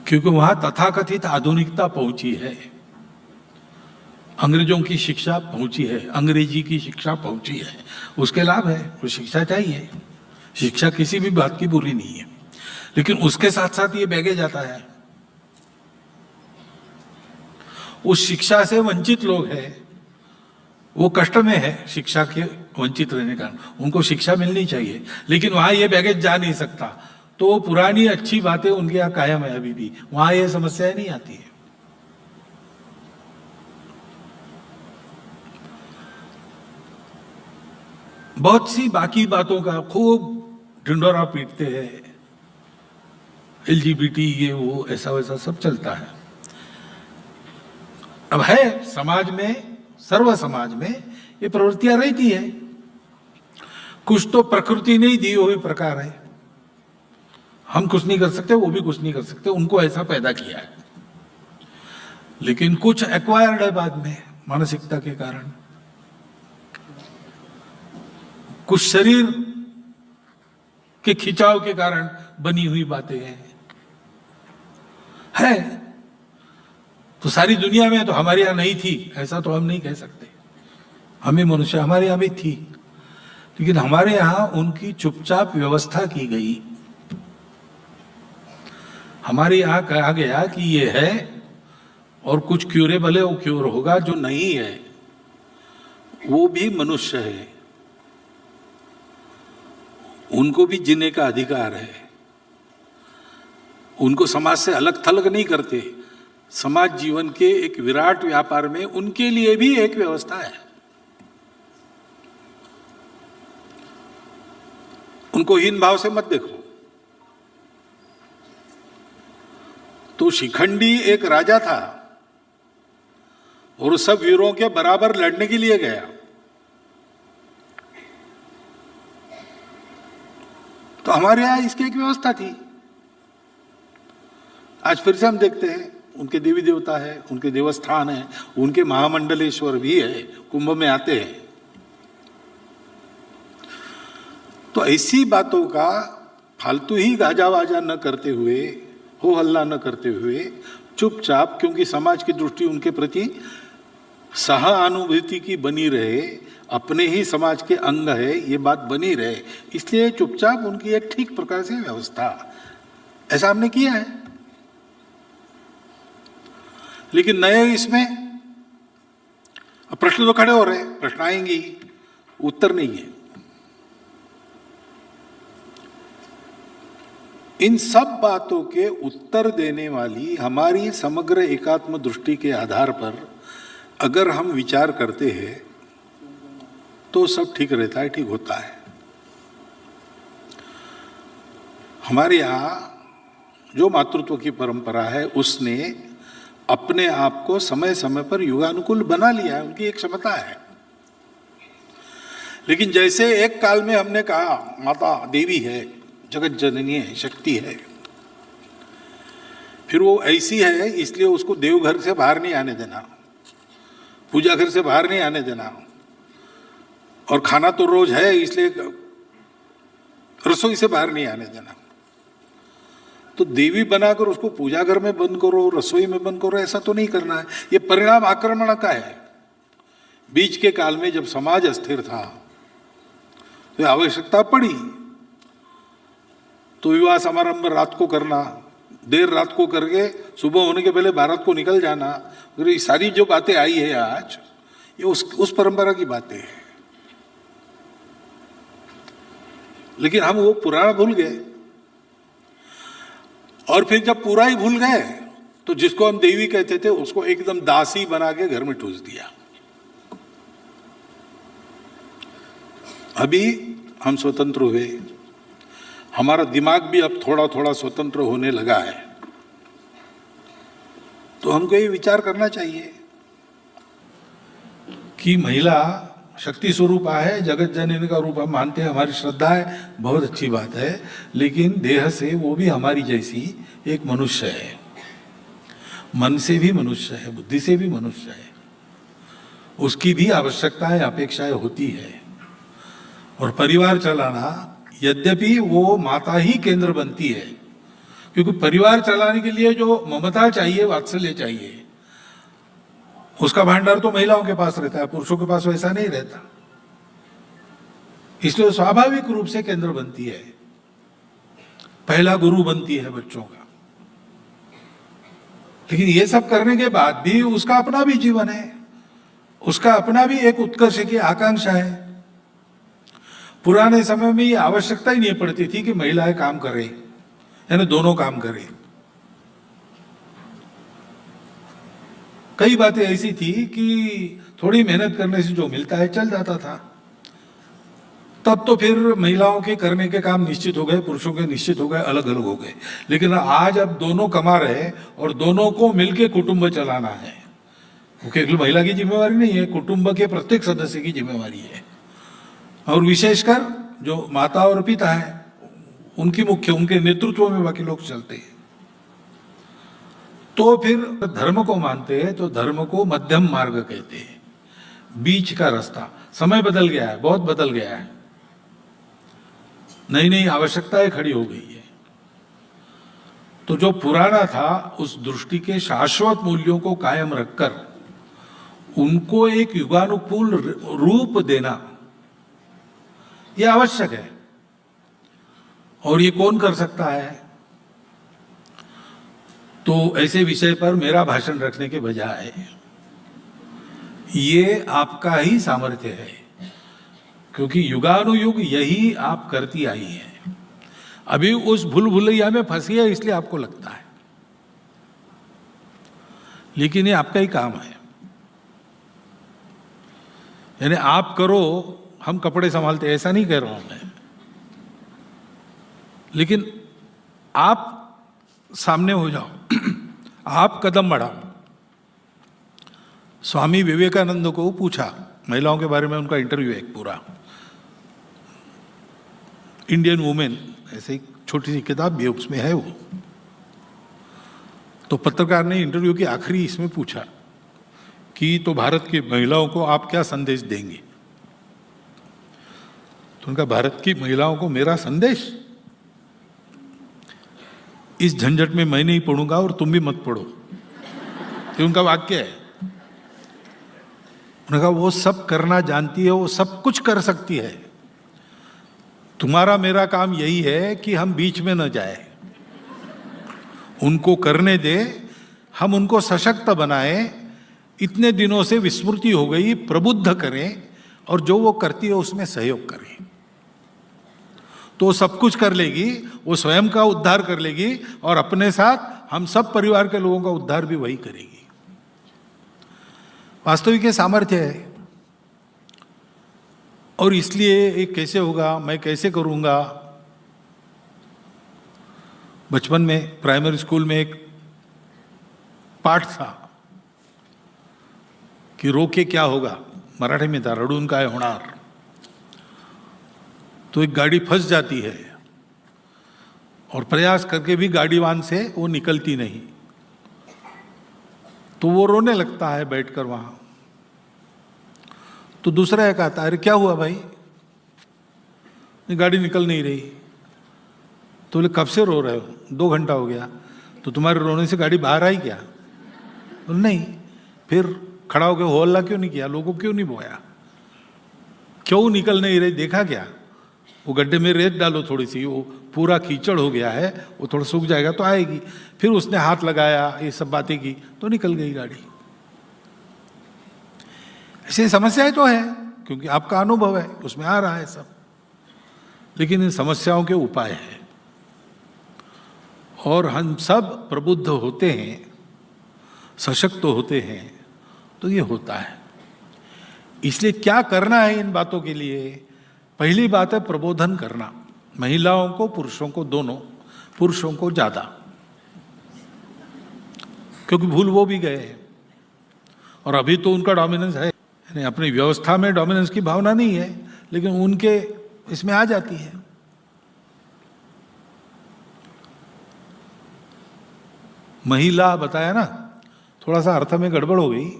Speaker 1: क्योंकि वहां तथाकथित आधुनिकता पहुंची है, अंग्रेजों की शिक्षा पहुंची है, अंग्रेजी की शिक्षा पहुंची है, उसके लाभ है, वो शिक्षा चाहिए, शिक्षा किसी भी बात की बुरी नहीं है, लेकिन उसके साथ साथ ये बैगेज आता है। उस शिक्षा से वंचित लोग हैं, वो कष्ट में है शिक्षा के वंचित रहने का, उनको शिक्षा मिलनी चाहिए, लेकिन वहां ये बैगेज जा नहीं सकता, तो पुरानी अच्छी बातें उनके यहाँ कायम है अभी भी, वहां ये समस्याएं नहीं आती है। बहुत सी बाकी बातों का खूब ढिंढोरा पीटते हैं, LGBT ये वो ऐसा वैसा सब चलता है। अब है समाज में, सर्व समाज में ये प्रवृत्तियां रहती है। कुछ तो प्रकृति ने ही दी हुई प्रकार है, हम कुछ नहीं कर सकते, वो भी कुछ नहीं कर सकते, उनको ऐसा पैदा किया है। लेकिन कुछ एक्वायर्ड है बाद में मानसिकता के कारण, कुछ शरीर के खिंचाव के कारण बनी हुई बातें हैं। है तो सारी दुनिया में, तो हमारे यहां नहीं थी ऐसा तो हम नहीं कह सकते, हमें मनुष्य हमारे यहां भी थी, लेकिन हमारे यहां उनकी चुपचाप व्यवस्था की गई। हमारे यहां कहा गया कि ये है और कुछ क्यूरेबल है, वो क्योर होगा, जो नहीं है वो भी मनुष्य है, उनको भी जीने का अधिकार है, उनको समाज से अलग थलग नहीं करते। समाज जीवन के एक विराट व्यापार में उनके लिए भी एक व्यवस्था है, उनको हीन भाव से मत देखो। तो शिखंडी एक राजा था और सब वीरों के बराबर लड़ने के लिए गया, तो हमारे यहां इसकी एक व्यवस्था थी। आज फिर से हम देखते हैं, उनके देवी देवता है, उनके देवस्थान है, उनके महामंडलेश्वर भी है, कुंभ में आते हैं। तो ऐसी बातों का फालतू ही गाजा वाजा न करते हुए, हो हल्ला न करते हुए, चुपचाप, क्योंकि समाज की दृष्टि उनके प्रति सहानुभूति की बनी रहे, अपने ही समाज के अंग है, ये बात बनी रहे, इसलिए चुपचाप उनकी एक ठीक प्रकार से व्यवस्था, ऐसा हमने किया है। लेकिन नए इसमें प्रश्न तो खड़े हो रहे, प्रश्न आएंगे ही, उत्तर नहीं है। इन सब बातों के उत्तर देने वाली हमारी समग्र एकात्म दृष्टि के आधार पर अगर हम विचार करते हैं तो सब ठीक रहता है, ठीक होता है। हमारे यहाँ जो मातृत्व की परंपरा है उसने अपने आप को समय समय पर युगानुकूल बना लिया है, उनकी एक क्षमता है। लेकिन जैसे एक काल में हमने कहा माता देवी है, जगत जननी है, शक्ति है, फिर वो ऐसी है इसलिए उसको देवघर से बाहर नहीं आने देना, पूजा घर से बाहर नहीं आने देना, और खाना तो रोज है इसलिए रसोई से बाहर नहीं आने देना। तो देवी बनाकर उसको पूजा घर में बंद करो, रसोई में बंद करो, ऐसा तो नहीं करना है। ये परिणाम आक्रमण का है। बीच के काल में जब समाज अस्थिर था तो आवश्यकता पड़ी तो विवाह समारंभ रात को करना, देर रात को करके सुबह होने के पहले बारात को निकल जाना, ये सारी जो बातें आई है आज, ये उस परंपरा की बातें हैं। लेकिन हम वो पुराना भूल गए, और फिर जब पूरा ही भूल गए तो जिसको हम देवी कहते थे उसको एकदम दासी बना के घर में ठूस दिया। अभी हम स्वतंत्र हुए, हमारा दिमाग भी अब थोड़ा थोड़ा स्वतंत्र होने लगा है, तो हमको ये विचार करना चाहिए कि महिला शक्ति स्वरूप है, जगत जननी का रूप हम मानते हैं, हमारी श्रद्धा है, बहुत अच्छी बात है, लेकिन देह से वो भी हमारी जैसी एक मनुष्य है, मन से भी मनुष्य है, बुद्धि से भी मनुष्य है, उसकी भी आवश्यकताएं अपेक्षाएं होती है। और परिवार चलाना, यद्यपि वो माता ही केंद्र बनती है, क्योंकि परिवार चलाने के लिए जो ममता चाहिए, वात्सल्य चाहिए, उसका भंडार तो महिलाओं के पास रहता है, पुरुषों के पास वैसा नहीं रहता। इसलिए स्वाभाविक रूप से केंद्र बनती है, पहला गुरु बनती है बच्चों का। लेकिन ये सब करने के बाद भी उसका अपना भी जीवन है, उसका अपना भी एक उत्कर्ष की आकांक्षा है। पुराने समय में ये आवश्यकता ही नहीं पड़ती थी कि महिलाएं काम करें, यानी दोनों काम करें। कई बातें ऐसी थी कि थोड़ी मेहनत करने से जो मिलता है चल जाता था। तब तो फिर महिलाओं के करने के काम निश्चित हो गए, पुरुषों के निश्चित हो गए, अलग अलग हो गए। लेकिन आज अब दोनों कमा रहे और दोनों को मिलके कुटुंब चलाना है, वो केवल महिला की जिम्मेवारी नहीं है, कुटुंब के प्रत्येक सदस्य की जिम्मेवारी है। और विशेषकर जो माता और पिता है, उनकी मुख्य, उनके नेतृत्व में बाकी लोग चलते हैं। तो फिर धर्म को मानते हैं तो धर्म को मध्यम मार्ग कहते हैं, बीच का रास्ता। समय बदल गया है, बहुत बदल गया है, नई नई आवश्यकताएं खड़ी हो गई है। तो जो पुराना था उस दृष्टि के शाश्वत मूल्यों को कायम रखकर उनको एक युगानुकूल रूप देना यह आवश्यक है। और ये कौन कर सकता है? तो ऐसे विषय पर मेरा भाषण रखने के बजाय ये आपका ही सामर्थ्य है, क्योंकि युगानुयुग यही आप करती आई है। अभी उस भूल भुलैया में फंसी है इसलिए आपको लगता है, लेकिन ये आपका ही काम है। यानी आप करो, हम कपड़े संभालते, ऐसा नहीं कह रहा हूं मैं, लेकिन आप सामने हो जाओ, आप कदम बढ़ाओ। स्वामी विवेकानंद को पूछा महिलाओं के बारे में, उनका इंटरव्यू है एक पूरा, इंडियन वुमेन, ऐसे एक छोटी सी किताब भी उसमें है वो। तो पत्रकार ने इंटरव्यू की आखिरी इसमें पूछा कि तो भारत की महिलाओं को आप क्या संदेश देंगे? तो उनका, भारत की महिलाओं को मेरा संदेश, इस झंझट में मैं नहीं पढ़ूंगा और तुम भी मत पढ़ो, ये उनका वाक्य है। उन्होंने कहा वो सब करना जानती है, वो सब कुछ कर सकती है, तुम्हारा मेरा काम यही है कि हम बीच में न जाए, उनको करने दे, हम उनको सशक्त बनाएं, इतने दिनों से विस्मृति हो गई, प्रबुद्ध करें, और जो वो करती है उसमें सहयोग करें। तो सब कुछ कर लेगी, वो स्वयं का उद्धार कर लेगी और अपने साथ हम सब परिवार के लोगों का उद्धार भी वही करेगी। वास्तविक सामर्थ्य है। और इसलिए ये कैसे होगा, मैं कैसे करूंगा? बचपन में प्राइमरी स्कूल में एक पाठ था कि रोके क्या होगा, मराठी में था, रडून काय होणार। तो एक गाड़ी फंस जाती है और प्रयास करके भी गाड़ीवान से वो निकलती नहीं, तो वो रोने लगता है बैठकर वहां। तो दूसरा एक आता है, अरे क्या हुआ भाई, गाड़ी निकल नहीं रही। तो बोले कब से रो रहे हो? 2 घंटा हो गया। तो तुम्हारे रोने से गाड़ी बाहर आई क्या? बोले नहीं। फिर खड़ा होकर हल्ला क्यों नहीं किया, लोगों क्यों नहीं बोया, क्यों निकल नहीं रही? देखा क्या? वो गड्ढे में रेत डालो थोड़ी सी, वो पूरा कीचड़ हो गया है, वो थोड़ा सूख जाएगा तो आएगी। फिर उसने हाथ लगाया, ये सब बातें की तो निकल गई गाड़ी। ऐसी समस्याएं तो है, क्योंकि आपका अनुभव है, उसमें आ रहा है सब। लेकिन इन समस्याओं के उपाय हैं, और हम सब प्रबुद्ध होते हैं सशक्त होते हैं तो ये होता है। इसलिए क्या करना है इन बातों के लिए? पहली बात है प्रबोधन करना, महिलाओं को, पुरुषों को, दोनों, पुरुषों को ज्यादा, क्योंकि भूल वो भी गए हैं और अभी तो उनका डोमिनेंस है, यानी अपनी व्यवस्था में डोमिनेंस की भावना नहीं है, लेकिन उनके इसमें आ जाती है। महिला बताया ना, थोड़ा सा अर्थ में गड़बड़ हो गई।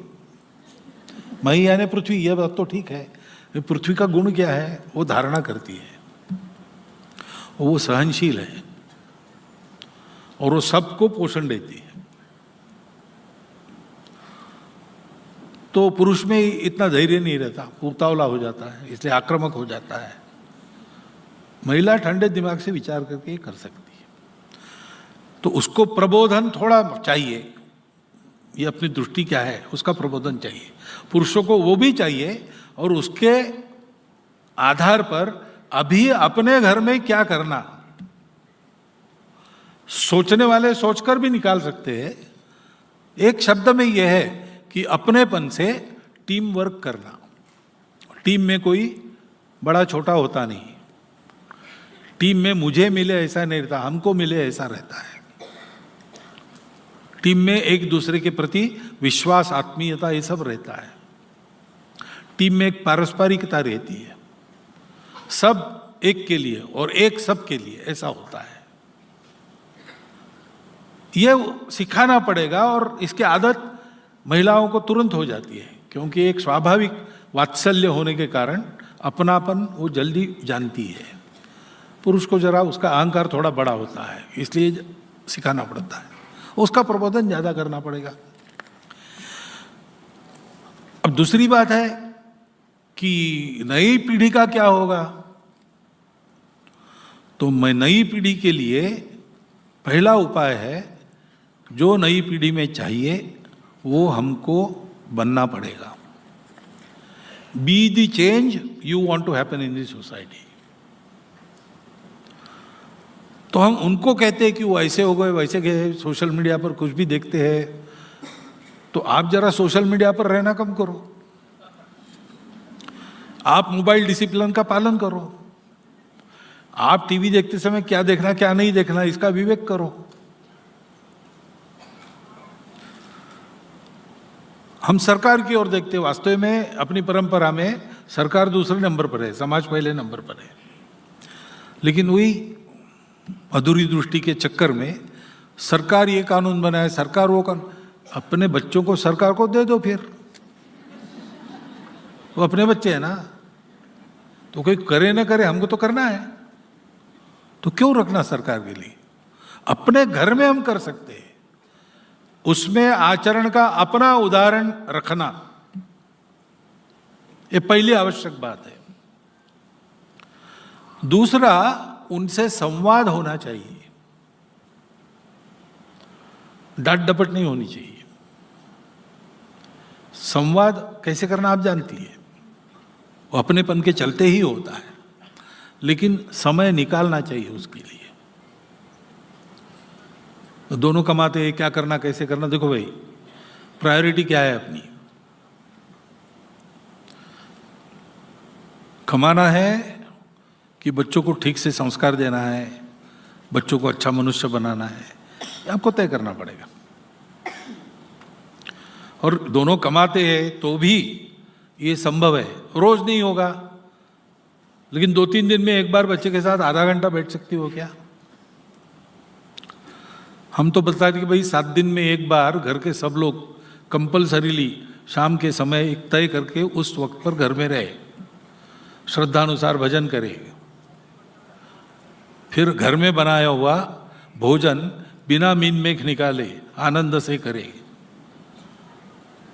Speaker 1: मही यानी पृथ्वी, यह बात तो ठीक है। पृथ्वी का गुण क्या है? वो धारणा करती है, वो सहनशील है और वो सबको पोषण देती है। तो पुरुष में इतना धैर्य नहीं रहता, उतावला हो जाता है, इसलिए आक्रामक हो जाता है। महिला ठंडे दिमाग से विचार करके कर सकती है। तो उसको प्रबोधन थोड़ा चाहिए, ये अपनी दृष्टि क्या है उसका प्रबोधन चाहिए। पुरुषों को वो भी चाहिए और उसके आधार पर अभी अपने घर में क्या करना, सोचने वाले सोचकर भी निकाल सकते हैं। एक शब्द में यह है कि अपनेपन से टीम वर्क करना। टीम में कोई बड़ा छोटा होता नहीं, टीम में मुझे मिले ऐसा नहीं रहता, हमको मिले ऐसा रहता है। टीम में एक दूसरे के प्रति विश्वास, आत्मीयता, ये सब रहता है। टीम में एक पारस्परिकता रहती है, सब एक के लिए और एक सब के लिए, ऐसा होता है। यह सिखाना पड़ेगा और इसकी आदत महिलाओं को तुरंत हो जाती है, क्योंकि एक स्वाभाविक वात्सल्य होने के कारण अपनापन वो जल्दी जानती है। पुरुष को जरा उसका अहंकार थोड़ा बड़ा होता है, इसलिए सिखाना पड़ता है, उसका प्रबोधन ज्यादा करना पड़ेगा। अब दूसरी बात है कि नई पीढ़ी का क्या होगा। तो मैं नई पीढ़ी के लिए पहला उपाय है, जो नई पीढ़ी में चाहिए वो हमको बनना पड़ेगा। Be the change you want to happen in this society. तो हम उनको कहते हैं कि वो ऐसे हो गए, वैसे गए, सोशल मीडिया पर कुछ भी देखते हैं। तो आप जरा सोशल मीडिया पर रहना कम करो, आप मोबाइल डिसिप्लिन का पालन करो, आप टीवी देखते समय क्या देखना क्या नहीं देखना इसका विवेक करो। हम सरकार की ओर देखते हैं, वास्तव में अपनी परंपरा में सरकार दूसरे नंबर पर है, समाज पहले नंबर पर है। लेकिन वही अधूरी दृष्टि के चक्कर में सरकार ये कानून बनाए, सरकार वो कानून, अपने बच्चों को सरकार को दे दो, फिर वो अपने बच्चे हैं ना, तो कोई करे ना करे हमको तो करना है, तो क्यों रखना सरकार के लिए? अपने घर में हम कर सकते हैं, उसमें आचरण का अपना उदाहरण रखना, ये पहली आवश्यक बात है। दूसरा, उनसे संवाद होना चाहिए, डांट डपट नहीं होनी चाहिए। संवाद कैसे करना आप जानती है, वो अपनेपन के चलते ही होता है, लेकिन समय निकालना चाहिए उसके लिए। तो दोनों कमाते हैं, क्या करना कैसे करना, देखो भाई प्रायोरिटी क्या है अपनी। कमाना है कि बच्चों को ठीक से संस्कार देना है, बच्चों को अच्छा मनुष्य बनाना है, ये आपको तय करना पड़ेगा। और दोनों कमाते हैं तो भी ये संभव है, रोज नहीं होगा, लेकिन 2-3 दिन में एक बार बच्चे के साथ आधा घंटा बैठ सकती हो क्या? हम तो बताते कि भाई 7 दिन में एक बार घर के सब लोग कंपल्सरीली शाम के समय एक तय करके उस वक्त पर घर में रहे, श्रद्धानुसार भजन करे, फिर घर में बनाया हुआ भोजन बिना मीन मेख निकाले आनंद से करे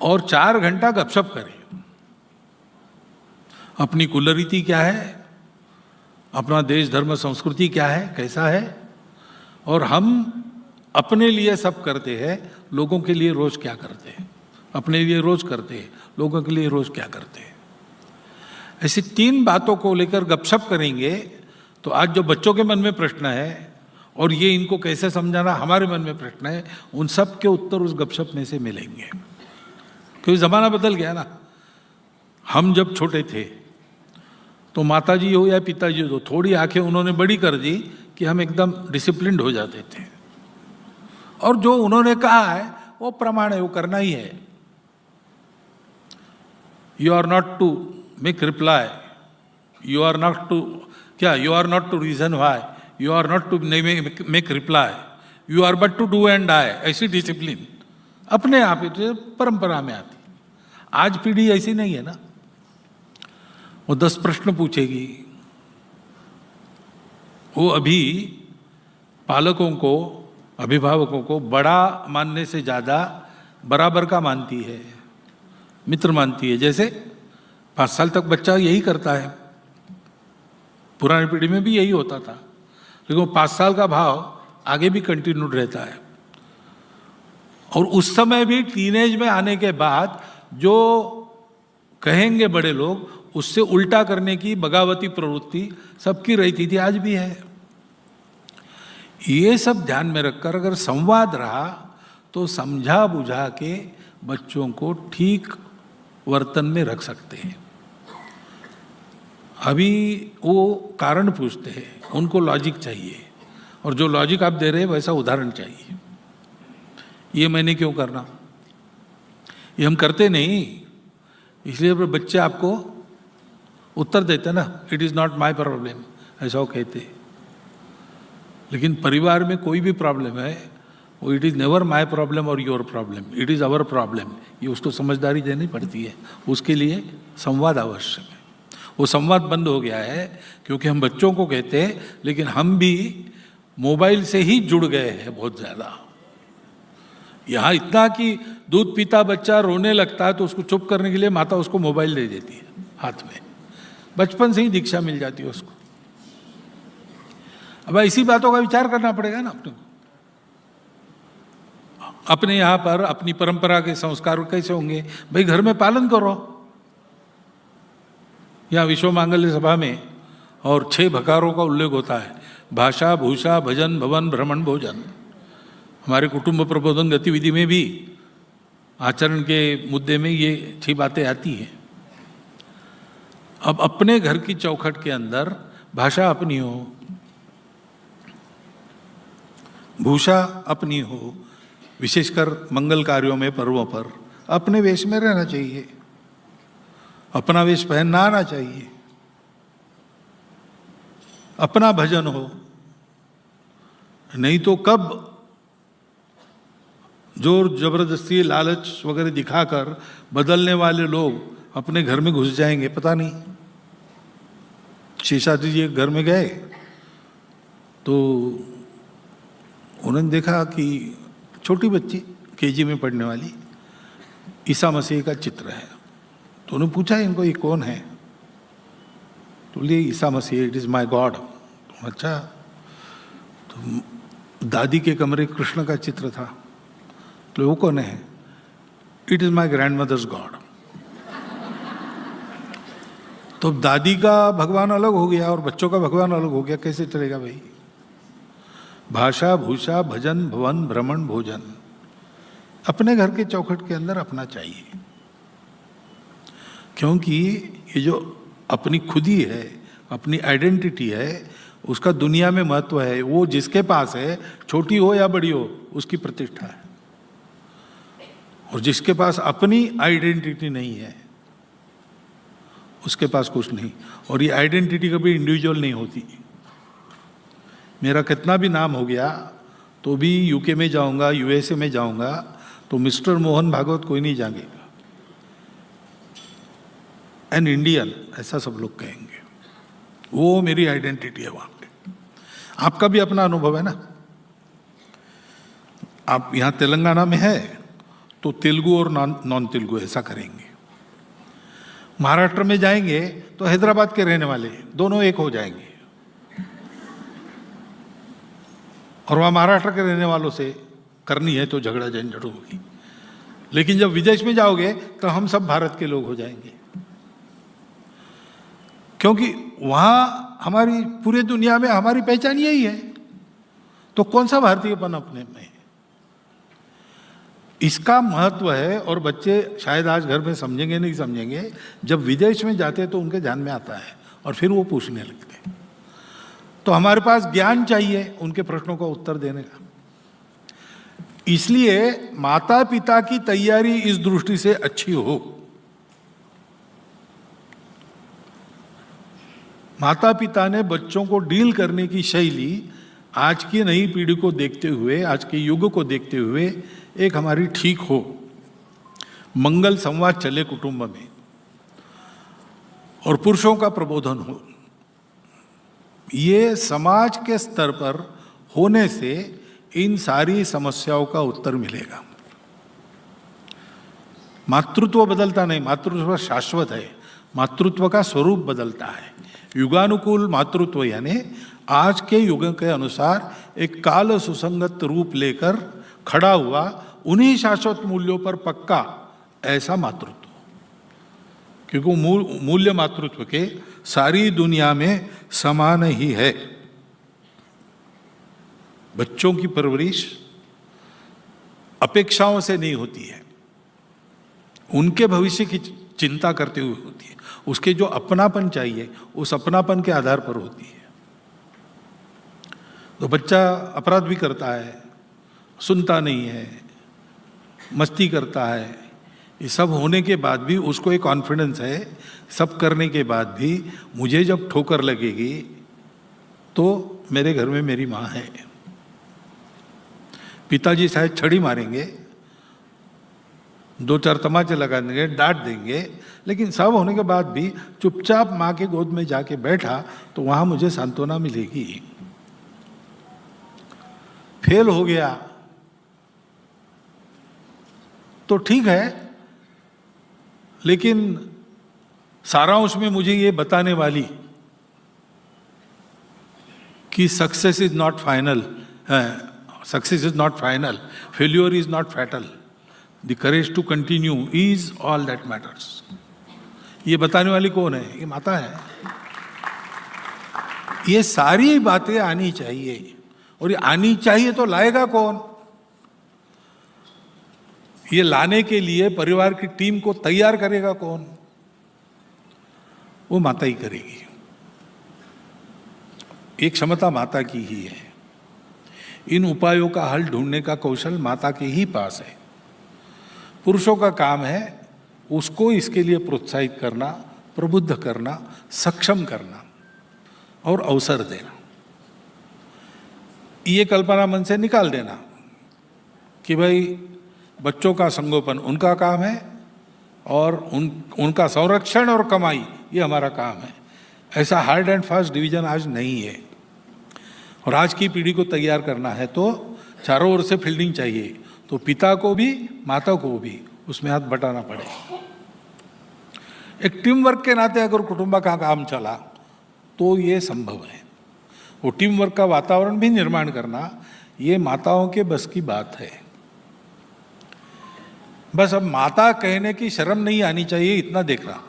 Speaker 1: और 4 घंटा गपशप करे। अपनी कुलरीति क्या है, अपना देश धर्म संस्कृति क्या है, कैसा है, और हम अपने लिए सब करते हैं, लोगों के लिए रोज क्या करते हैं, अपने लिए रोज करते हैं, लोगों के लिए रोज क्या करते हैं। ऐसी 3 बातों को लेकर गपशप करेंगे तो आज जो बच्चों के मन में प्रश्न है और ये इनको कैसे समझाना, हमारे मन में प्रश्न है। उन सब के उत्तर उस गपशप में से मिलेंगे, क्योंकि ज़माना बदल गया ना। हम जब छोटे थे तो माताजी हो या पिताजी हो, थोड़ी आंखें उन्होंने बड़ी कर दी कि हम एकदम डिसिप्लिन्ड हो जाते थे, और जो उन्होंने कहा है वो प्रमाण है, वो करना ही है। You are not to make reply, you are not to you are not to reason why, you are not to make reply, you are but to do and die. ऐसी डिसिप्लिन अपने आप ही तो परंपरा में आती। आज पीढ़ी ऐसी नहीं है ना। वो 10 प्रश्न पूछेगी, वो अभी पालकों को, अभिभावकों को बड़ा मानने से ज़्यादा बराबर का मानती है, मित्र मानती है। जैसे 5 साल तक बच्चा यही करता है, पुरानी पीढ़ी में भी यही होता था, लेकिन वो 5 साल का भाव आगे भी कंटिन्यूड रहता है। और उस समय भी टीनेज में आने के बाद जो कहेंगे बड़े लोग, उससे उल्टा करने की बगावती प्रवृत्ति सबकी रहती थी, आज भी है। ये सब ध्यान में रखकर अगर संवाद रहा तो समझा बुझा के बच्चों को ठीक वर्तन में रख सकते हैं। अभी वो कारण पूछते हैं, उनको लॉजिक चाहिए, और जो लॉजिक आप दे रहे हैं वैसा उदाहरण चाहिए। ये मैंने क्यों करना, ये हम करते नहीं, इसलिए बच्चे आपको उत्तर देते ना, it is not my problem, ऐसा वो कहते। लेकिन परिवार में कोई भी प्रॉब्लम है, वो it is never my problem और your problem, it is our problem. ये उसको समझदारी देनी पड़ती है, उसके लिए संवाद आवश्यक है। वो संवाद बंद हो गया है क्योंकि हम बच्चों को कहते हैं, लेकिन हम भी मोबाइल से ही जुड़ गए हैं बहुत ज़्यादा। यहाँ इतना कि दूध पीता बच्चा रोने लगता है तो उसको चुप करने के लिए माता उसको मोबाइल दे देती है हाथ में, बचपन से ही दीक्षा मिल जाती है उसको। अब ऐसी बातों का विचार करना पड़ेगा ना अपने को। अपने यहाँ पर अपनी परंपरा के संस्कार कैसे होंगे, भाई घर में पालन करो। यहाँ विश्व मांगल्य सभा में और 6 भकारों का उल्लेख होता है, भाषा, भूषा, भजन, भवन, भ्रमण, भोजन। हमारे कुटुंब प्रबोधन गतिविधि में भी आचरण के मुद्दे में ये 6 बातें आती हैं। अब अपने घर की चौखट के अंदर भाषा अपनी हो, भूषा अपनी हो, विशेषकर मंगल कार्यों में, पर्वों पर अपने वेश में रहना चाहिए, अपना वेश पहनना आना चाहिए, अपना भजन हो। नहीं तो कब जोर जबरदस्ती, लालच वगैरह दिखाकर बदलने वाले लोग अपने घर में घुस जाएंगे, पता नहीं। शेषाद्री जी घर में गए तो उन्होंने देखा कि छोटी बच्ची केजी में पढ़ने वाली ईसा मसीह का चित्र है। तो उन्होंने पूछा इनको ये कौन है, तो बोले Isa Masih, it is my God. अच्छा, तो दादी के कमरे कृष्ण का चित्र था, तो वो कौन है, it is my grandmother's God. तो दादी का भगवान अलग हो गया और बच्चों का भगवान अलग हो गया, कैसे चलेगा भाई। भाषा, भूषा, भजन, भवन, भ्रमण, भोजन अपने घर के चौखट के अंदर अपना चाहिए, क्योंकि ये जो अपनी खुदी है, अपनी आइडेंटिटी है, उसका दुनिया में महत्व है। वो जिसके पास है, छोटी हो या बड़ी हो, उसकी प्रतिष्ठा है। और जिसके पास अपनी आइडेंटिटी नहीं है, उसके पास कुछ नहीं। और ये आइडेंटिटी कभी इंडिविजुअल नहीं होती। मेरा कितना भी नाम हो गया तो भी यूके में जाऊंगा, यूएसए में जाऊंगा तो मिस्टर मोहन भागवत कोई नहीं जानेगा, एन इंडियन ऐसा सब लोग कहेंगे। वो मेरी आइडेंटिटी है वहाँ पे। आपका भी अपना अनुभव है ना। आप यहाँ तेलंगाना में है तो तेलुगु और नॉन तेलुगु ऐसा करेंगे। महाराष्ट्र में जाएंगे तो हैदराबाद के रहने वाले दोनों एक हो जाएंगे, और वहाँ महाराष्ट्र के रहने वालों से करनी है तो झगड़ा झंझट होगी। लेकिन जब विदेश में जाओगे तो हम सब भारत के लोग हो जाएंगे, क्योंकि वहाँ हमारी पूरी दुनिया में हमारी पहचान यही है। तो कौन सा भारतीयपन अपने में? इसका महत्व है। और बच्चे शायद आज घर में समझेंगे नहीं समझेंगे, जब विदेश में जाते तो उनके ध्यान में आता है और फिर वो पूछने लगते हैं। तो हमारे पास ज्ञान चाहिए उनके प्रश्नों का उत्तर देने का। इसलिए माता पिता की तैयारी इस दृष्टि से अच्छी हो। माता पिता ने बच्चों को डील करने की शैली आज की नई पीढ़ी को देखते हुए, आज के युग को देखते हुए एक हमारी ठीक हो, मंगल संवाद चले कुटुंब में और पुरुषों का प्रबोधन हो। ये समाज के स्तर पर होने से इन सारी समस्याओं का उत्तर मिलेगा। मातृत्व बदलता नहीं, मातृत्व शाश्वत है। मातृत्व का स्वरूप बदलता है। युगानुकूल मातृत्व यानी आज के युग के अनुसार एक काल सुसंगत रूप लेकर खड़ा हुआ, उन्हीं शाश्वत मूल्यों पर पक्का ऐसा मातृत्व, क्योंकि मूल्य मातृत्व के सारी दुनिया में समान ही है। बच्चों की परवरिश अपेक्षाओं से नहीं होती है, उनके भविष्य की चिंता करते हुए होती है। उसके जो अपनापन चाहिए उस अपनापन के आधार पर होती है। तो बच्चा अपराध भी करता है, सुनता नहीं है, मस्ती करता है, ये सब होने के बाद भी उसको एक कॉन्फिडेंस है, सब करने के बाद भी मुझे जब ठोकर लगेगी तो मेरे घर में मेरी माँ है। पिताजी शायद छड़ी मारेंगे, दो चार तमाचे लगा देंगे, डांट देंगे, लेकिन सब होने के बाद भी चुपचाप माँ के गोद में जाके बैठा तो वहां मुझे सांत्वना मिलेगी। फेल हो गया तो ठीक है, लेकिन सारांश में मुझे ये बताने वाली कि success is not final, success is not final, failure is not fatal, the courage to continue is all that matters. ये बताने वाली कौन है? ये माता है। ये सारी बातें आनी चाहिए, और ये आनी चाहिए तो लाएगा कौन? ये लाने के लिए परिवार की टीम को तैयार करेगा कौन? वो माता ही करेगी। एक क्षमता माता की ही है। इन उपायों का हल ढूंढने का कौशल माता के ही पास है। पुरुषों का काम है उसको इसके लिए प्रोत्साहित करना, प्रबुद्ध करना, सक्षम करना और अवसर देना। ये कल्पना मन से निकाल देना कि भाई बच्चों का संगोपन उनका काम है और उनका संरक्षण और कमाई ये हमारा काम है। ऐसा हार्ड एंड फास्ट डिवीजन आज नहीं है। और आज की पीढ़ी को तैयार करना है तो चारों ओर से फील्डिंग चाहिए, तो पिता को भी माता को भी उसमें हाथ बटाना पड़े। एक टीम वर्क के नाते अगर कुटुंब का काम चला तो ये संभव है। वो टीम वर्क का वातावरण भी निर्माण करना ये माताओं के बस की बात है। बस अब माता कहने की शर्म नहीं आनी चाहिए, इतना देखना।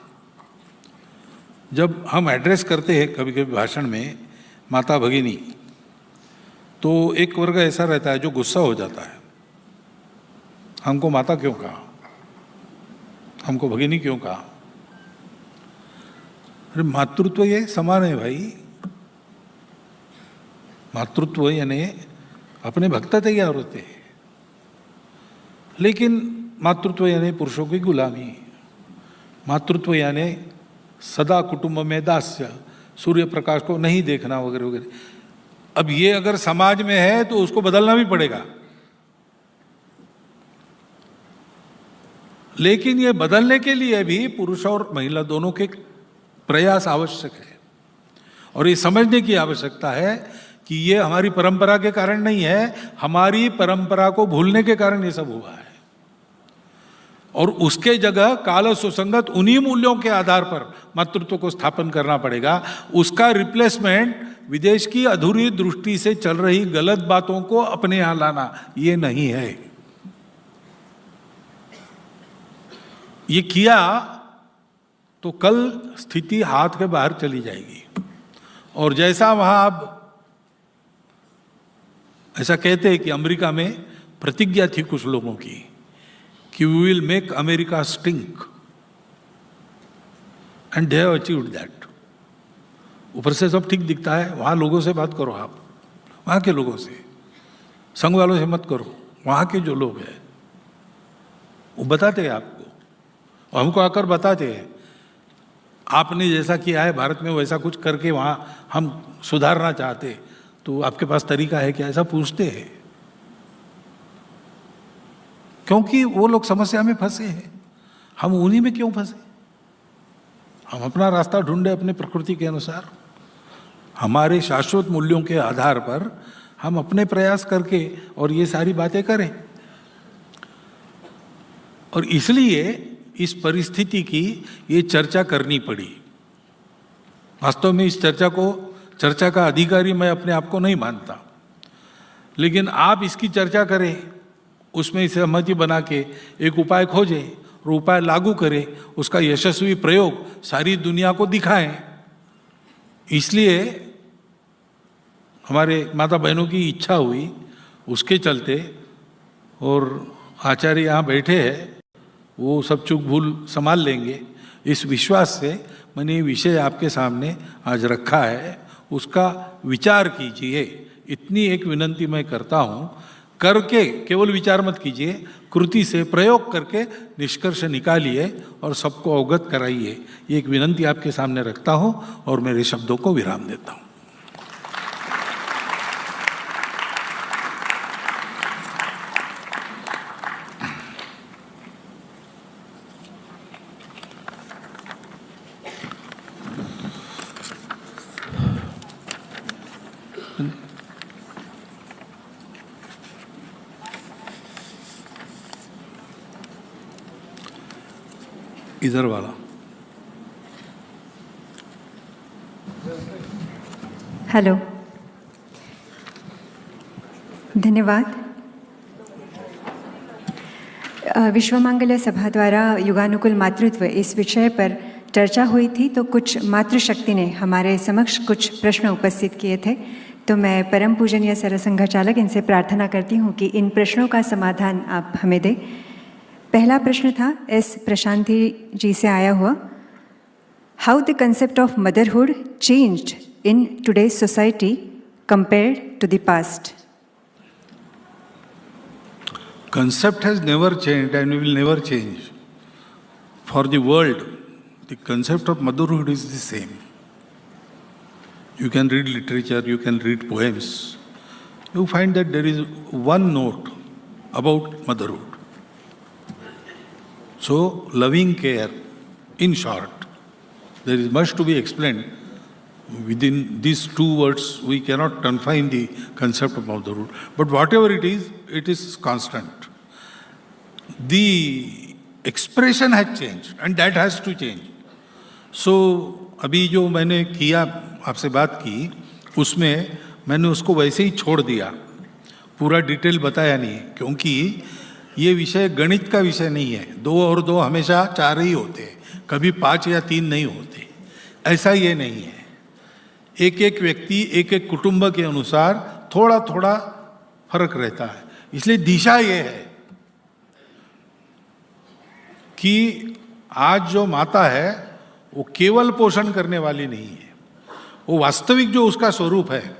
Speaker 1: जब हम एड्रेस करते हैं कभी कभी भाषण में माता भगिनी, तो एक वर्ग ऐसा रहता है जो गुस्सा हो जाता है, हमको माता क्यों कहा, हमको भगिनी क्यों कहा। अरे मातृत्व ये समान है भाई। मातृत्व यानी अपने भक्त तैयार होते हैं, लेकिन मातृत्व यानी पुरुषों की गुलामी। मातृत्व यानी सदा कुटुंब में दास्य, सूर्य प्रकाश को नहीं देखना वगैरह वगैरह। अब ये अगर समाज में है तो उसको बदलना भी पड़ेगा, लेकिन ये बदलने के लिए भी पुरुष और महिला दोनों के प्रयास आवश्यक है। और ये समझने की आवश्यकता है कि ये हमारी परंपरा के कारण नहीं है, हमारी परंपरा को भूलने के कारण ये सब हुआ है। और उसके जगह काल सुसंगत उन्हीं मूल्यों के आधार पर मातृत्व को स्थापन करना पड़ेगा। उसका रिप्लेसमेंट विदेश की अधूरी दृष्टि से चल रही गलत बातों को अपने यहां लाना ये नहीं है। ये किया तो कल स्थिति हाथ के बाहर चली जाएगी। और जैसा वहां अब ऐसा कहते हैं कि अमेरिका में प्रतिज्ञा थी कुछ लोगों की कि we will make America stink, and they have achieved that. ऊपर से सब ठीक दिखता है, वहाँ लोगों से बात करो, आप वहाँ के लोगों से, संघ वालों से मत करो, वहाँ के जो लोग हैं वो बताते हैं आपको, और हमको आकर बताते हैं आपने जैसा किया है भारत में वैसा कुछ करके वहाँ हम सुधारना चाहते, तो आपके पास तरीका है क्या, ऐसा पूछते हैं। क्योंकि वो लोग समस्या में फंसे हैं, हम उन्हीं में क्यों फंसे? हम अपना रास्ता ढूंढे अपने प्रकृति के अनुसार, हमारे शाश्वत मूल्यों के आधार पर हम अपने प्रयास करके और ये सारी बातें करें। और इसलिए इस परिस्थिति की ये चर्चा करनी पड़ी। वास्तव में इस चर्चा का अधिकारी मैं अपने आप को नहीं मानता, लेकिन आप इसकी चर्चा करें, उसमें सहमति बना के एक उपाय खोजें और उपाय लागू करें, उसका यशस्वी प्रयोग सारी दुनिया को दिखाएं। इसलिए हमारे माता बहनों की इच्छा हुई, उसके चलते, और आचार्य यहाँ बैठे हैं, वो सब चूक भूल संभाल लेंगे, इस विश्वास से मैंने ये विषय आपके सामने आज रखा है, उसका विचार कीजिए। इतनी एक विनंती मैं करता हूँ, करके केवल विचार मत कीजिए, कृति से प्रयोग करके निष्कर्ष निकालिए और सबको अवगत कराइए। ये एक विनंती आपके सामने रखता हूँ और मेरे शब्दों को विराम देता हूँ। इधर वाला।
Speaker 2: हेलो, धन्यवाद। विश्वमांगल्य सभा द्वारा युगानुकूल मातृत्व इस विषय पर चर्चा हुई थी, तो कुछ मातृशक्ति ने हमारे समक्ष कुछ प्रश्न उपस्थित किए थे। तो मैं परम पूजनीय सरसंघचालक इनसे प्रार्थना करती हूँ कि इन प्रश्नों का समाधान आप हमें दें। पहला प्रश्न था एस प्रशांति जी से आया हुआ, how the concept of motherhood changed in today's society compared to the past?
Speaker 1: Concept has never changed and will never change. For the world, the concept of motherhood is the same. You can read literature, you can read poems. You find that there is one note about motherhood. So, loving care, in short, there is much to be explained. Within these two words, we cannot confine the concept of motherhood. But whatever it is constant. The expression has changed and that has to change. So, अभी जो मैंने किया, आपसे बात की, उसमें मैंने उसको वैसे ही छोड़ दिया, पूरा डिटेल बताया नहीं, क्योंकि ये विषय गणित का विषय नहीं है। 2 और 2 हमेशा 4 ही होते हैं, कभी 5 या 3 नहीं होते, ऐसा ये नहीं है। एक एक व्यक्ति, एक एक कुटुंब के अनुसार थोड़ा थोड़ा फर्क रहता है। इसलिए दिशा ये है कि आज जो माता है वो केवल पोषण करने वाली नहीं है, वो वास्तविक जो उसका स्वरूप है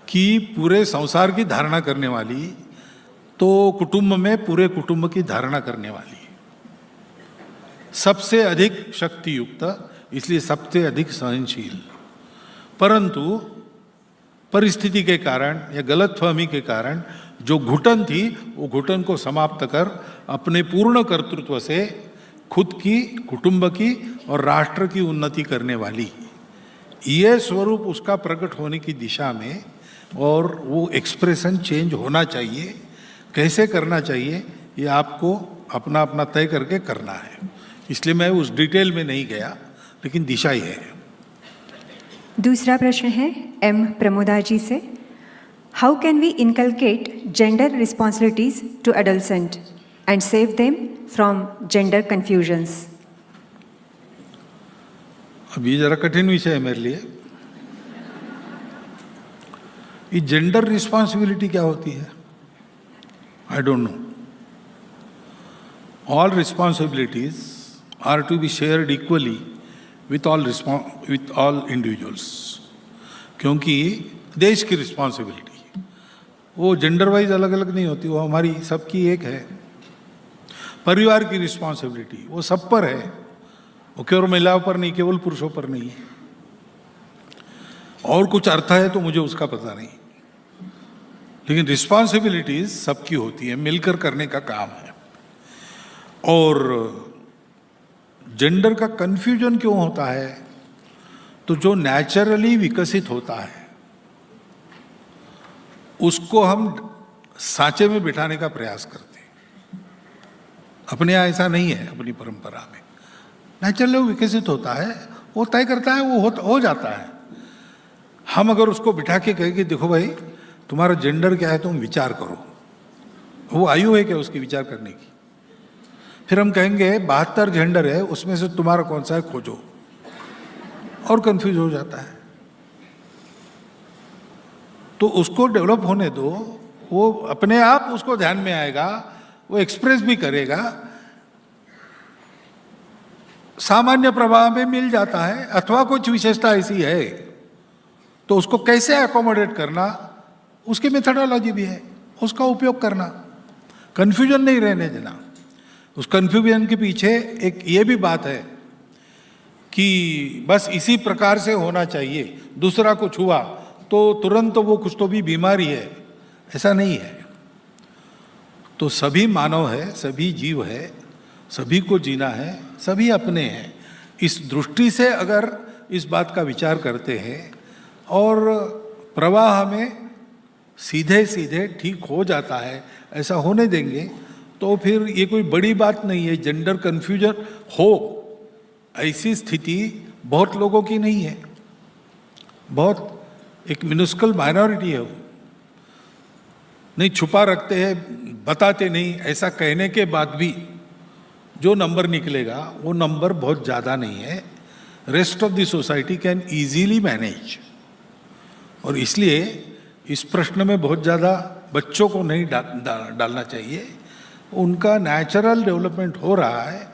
Speaker 1: कि पूरे संसार की धारणा करने वाली, तो कुटुंब में पूरे कुटुंब की धारणा करने वाली, सबसे अधिक शक्ति युक्त, इसलिए सबसे अधिक सहनशील। परंतु परिस्थिति के कारण या गलतफहमी के कारण जो घुटन थी, वो घुटन को समाप्त कर अपने पूर्ण कर्तृत्व से खुद की, कुटुंब की और राष्ट्र की उन्नति करने वाली, ये स्वरूप उसका प्रकट होने की दिशा में, और वो एक्सप्रेशन चेंज होना चाहिए। कैसे करना चाहिए ये आपको अपना अपना तय करके करना है, इसलिए मैं उस डिटेल में नहीं गया, लेकिन दिशा ये है।
Speaker 2: दूसरा प्रश्न है एम प्रमोदा जी से, how can we inculcate gender responsibilities to adolescent and save them from gender confusions?
Speaker 1: अब ये जरा कठिन विषय है मेरे लिए, ये जेंडर रिस्पॉन्सिबिलिटी क्या होती है? I don't know. All responsibilities are to be shared equally with all individuals, क्योंकि देश की रिस्पॉन्सिबिलिटी वो जेंडर वाइज अलग अलग नहीं होती, वो हमारी सबकी एक है. परिवार की रिस्पॉन्सिबिलिटी वो सब पर है, वो केवल महिलाओं पर नहीं, केवल पुरुषों पर नहीं है. और कुछ अर्थ है तो मुझे उसका पता नहीं, लेकिन रिस्पॉन्सिबिलिटीज सबकी होती है, मिलकर करने का काम है. और जेंडर का कंफ्यूजन क्यों होता है? तो जो नेचुरली विकसित होता है उसको हम सांचे में बिठाने का प्रयास करते हैं. अपने यहाँ ऐसा नहीं है, अपनी परंपरा में नेचुरली विकसित होता है, वो तय करता है, वो हो जाता है. हम अगर उसको बिठा के कहें कि देखो भाई तुम्हारा जेंडर क्या है, तुम विचार करो, वो आयु है क्या उसकी विचार करने की? फिर हम कहेंगे 72 जेंडर है, उसमें से तुम्हारा कौन सा है खोजो, और कंफ्यूज हो जाता है. तो उसको डेवलप होने दो, वो अपने आप उसको ध्यान में आएगा, वो एक्सप्रेस भी करेगा, सामान्य प्रवाह में मिल जाता है. अथवा कुछ विशेषता ऐसी है तो उसको कैसे अकोमोडेट करना, उसकी मेथोडोलॉजी भी है, उसका उपयोग करना. कंफ्यूजन नहीं रहने देना. उस कंफ्यूजन के पीछे एक ये भी बात है कि बस इसी प्रकार से होना चाहिए, दूसरा कुछ हुआ तो तुरंत वो कुछ तो भी बीमारी है, ऐसा नहीं है. तो सभी मानव है, सभी जीव है, सभी को जीना है, सभी अपने हैं. इस दृष्टि से अगर इस बात का विचार करते हैं और प्रवाह में सीधे सीधे ठीक हो जाता है, ऐसा होने देंगे तो फिर ये कोई बड़ी बात नहीं है. जेंडर कन्फ्यूजन हो, ऐसी स्थिति बहुत लोगों की नहीं है, बहुत एक मिनिस्कल माइनॉरिटी है. वो नहीं, छुपा रखते हैं, बताते नहीं. ऐसा कहने के बाद भी जो नंबर निकलेगा वो नंबर बहुत ज़्यादा नहीं है. Rest of the society can easily manage. और इसलिए इस प्रश्न में बहुत ज़्यादा बच्चों को नहीं डालना चाहिए. उनका नेचुरल डेवलपमेंट हो रहा है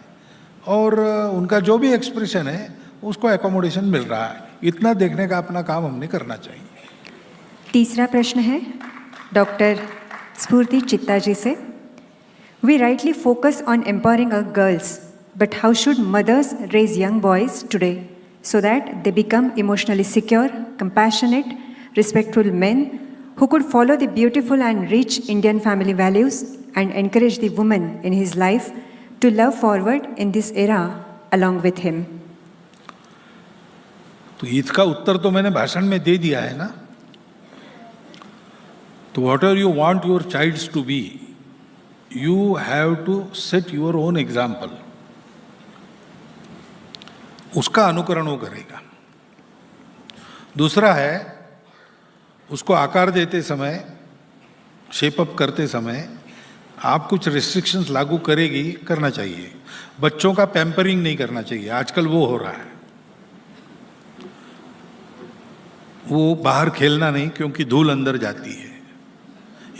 Speaker 1: और उनका जो भी एक्सप्रेशन है उसको एकोमोडेशन मिल रहा है. इतना देखने का अपना काम हमने करना चाहिए.
Speaker 2: तीसरा प्रश्न है डॉक्टर स्फूर्ति चित्ता जी से. We rightly focus on empowering our girls, but how should mothers raise young boys today so that they become emotionally secure, compassionate, respectful men who could follow the beautiful and rich Indian family values and encourage the woman in his life to love forward in this era along with him.
Speaker 1: तो इसका उत्तर तो मैंने भाषण में दे दिया है ना. तो whatever you want your childs to be, you have to set your own example. उसका अनुकरण वो करेगा. दूसरा है, उसको आकार देते समय, शेप अप करते समय आप कुछ रिस्ट्रिक्शंस लागू करना चाहिए. बच्चों का पैम्परिंग नहीं करना चाहिए, आजकल वो हो रहा है. वो बाहर खेलना नहीं, क्योंकि धूल अंदर जाती है,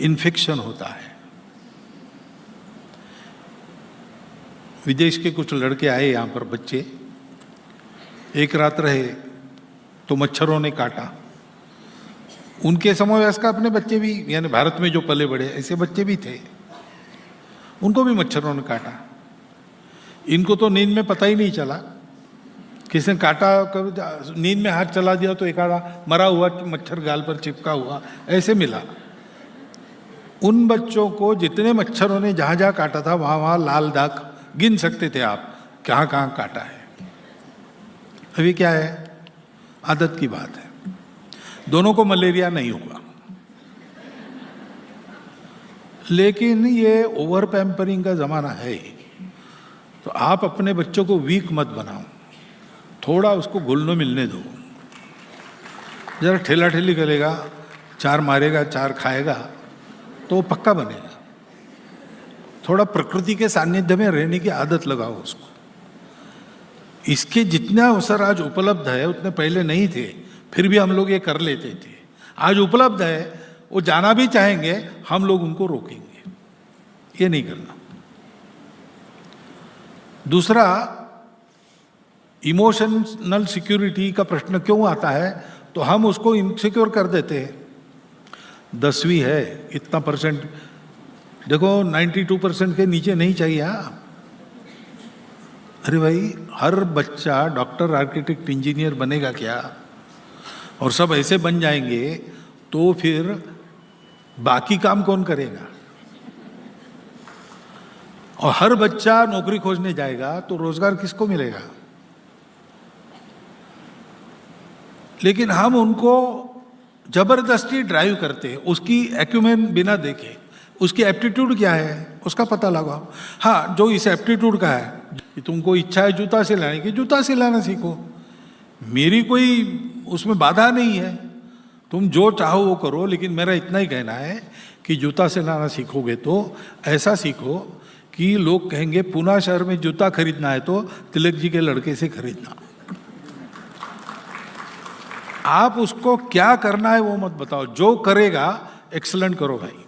Speaker 1: इन्फेक्शन होता है. विदेश के कुछ लड़के आए यहाँ पर, बच्चे, एक रात रहे तो मच्छरों ने काटा. उनके समवयस्क अपने बच्चे भी, यानी भारत में जो पले बड़े ऐसे बच्चे भी थे, उनको भी मच्छरों ने काटा. इनको तो नींद में पता ही नहीं चला, किसी ने काटा, नींद में हाथ चला दिया तो एक आधा मरा हुआ मच्छर गाल पर चिपका हुआ ऐसे मिला. उन बच्चों को जितने मच्छरों ने जहाँ जहाँ काटा था वहाँ वहाँ लाल दाग गिन सकते थे आप, कहाँ कहाँ काटा है. अभी क्या है, आदत की बात है. दोनों को मलेरिया नहीं हुआ, लेकिन ये ओवर पैम्परिंग का ज़माना है. तो आप अपने बच्चों को वीक मत बनाओ, थोड़ा उसको घुलने मिलने दो. जरा ठेला ठेली करेगा, 4 मारेगा 4 खाएगा तो वो पक्का बनेगा. थोड़ा प्रकृति के सानिध्य में रहने की आदत लगाओ उसको. इसके जितना अवसर आज उपलब्ध है उतने पहले नहीं थे, फिर भी हम लोग ये कर लेते थे. आज उपलब्ध है, वो जाना भी चाहेंगे, हम लोग उनको रोकेंगे। ये नहीं करना। दूसरा, इमोशनल सिक्योरिटी का प्रश्न क्यों आता है, तो हम उसको इनसिक्योर कर देते हैं। 10वीं है, इतना परसेंट, देखो 92% के नीचे नहीं चाहिए। अरे भाई, हर बच्चा डॉक्टर, आर्किटेक्ट, इंजीनियर बनेगा क्या? और सब ऐसे बन जाएंगे तो फिर बाकी काम कौन करेगा? और हर बच्चा नौकरी खोजने जाएगा तो रोजगार किसको मिलेगा? लेकिन हम उनको जबरदस्ती ड्राइव करते, उसकी एक्यूमेन बिना देखे, उसकी एप्टीट्यूड क्या है उसका पता लगाओ। हाँ, जो इस एप्टीट्यूड का है कि तुमको इच्छा है जूता सिलाने की, जूता सिलाना सीखो, मेरी कोई उसमें बाधा नहीं है, तुम जो चाहो वो करो। लेकिन मेरा इतना ही कहना है कि जूता सिलाना सीखोगे तो ऐसा सीखो कि लोग कहेंगे पूना शहर में जूता खरीदना है तो तिलक जी के लड़के से खरीदना। आप उसको क्या करना है वो मत बताओ, जो करेगा एक्सलेंट करो भाई।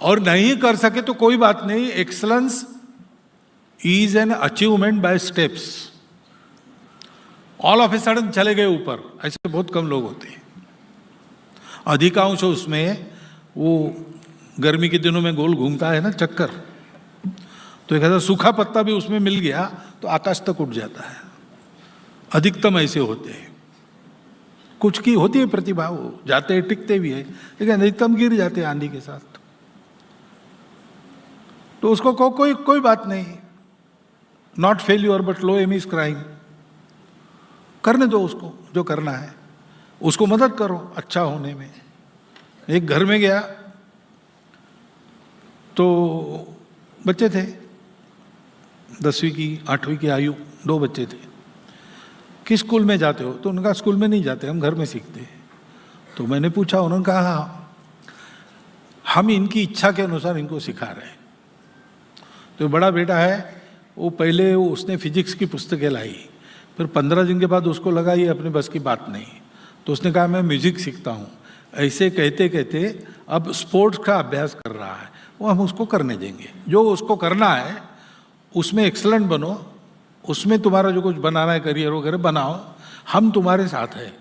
Speaker 1: और नहीं कर सके तो कोई बात नहीं, excellence is an achievement by steps. All of a sudden चले गए ऊपर, ऐसे बहुत कम लोग होते हैं। अधिकांश उसमें वो गर्मी के दिनों में गोल घूमता है ना चक्कर, तो एक ऐसा सूखा पत्ता भी उसमें मिल गया तो आकाश तक उठ जाता है। अधिकतम ऐसे होते हैं। कुछ की होती है प्रतिभा, वो जाते हैं टिकते भी है, लेकिन अधिकतम गिर जाते हैं आंधी के साथ। तो उसको कोई बात नहीं, not failure but low aim is crime. करने दो उसको जो करना है, उसको मदद करो अच्छा होने में। एक घर में गया तो बच्चे थे, 10वीं की 8वीं की आयु, 2 बच्चे थे। किस स्कूल में जाते हो? तो उनका स्कूल में नहीं जाते, हम घर में सीखते हैं। तो मैंने पूछा, उन्होंने कहा हाँ, हम इनकी इच्छा के अनुसार इनको सिखा रहे हैं। तो बड़ा बेटा है, वो पहले उसने फिजिक्स की पुस्तकें लाई, फिर 15 दिन के बाद उसको लगा ये अपने बस की बात नहीं, तो उसने कहा मैं म्यूजिक सीखता हूँ। ऐसे कहते कहते अब स्पोर्ट्स का अभ्यास कर रहा है, वो हम उसको करने देंगे। जो उसको करना है उसमें एक्सलेंट बनो, उसमें तुम्हारा जो कुछ बनाना है करियर वगैरह बनाओ, हम तुम्हारे साथ हैं।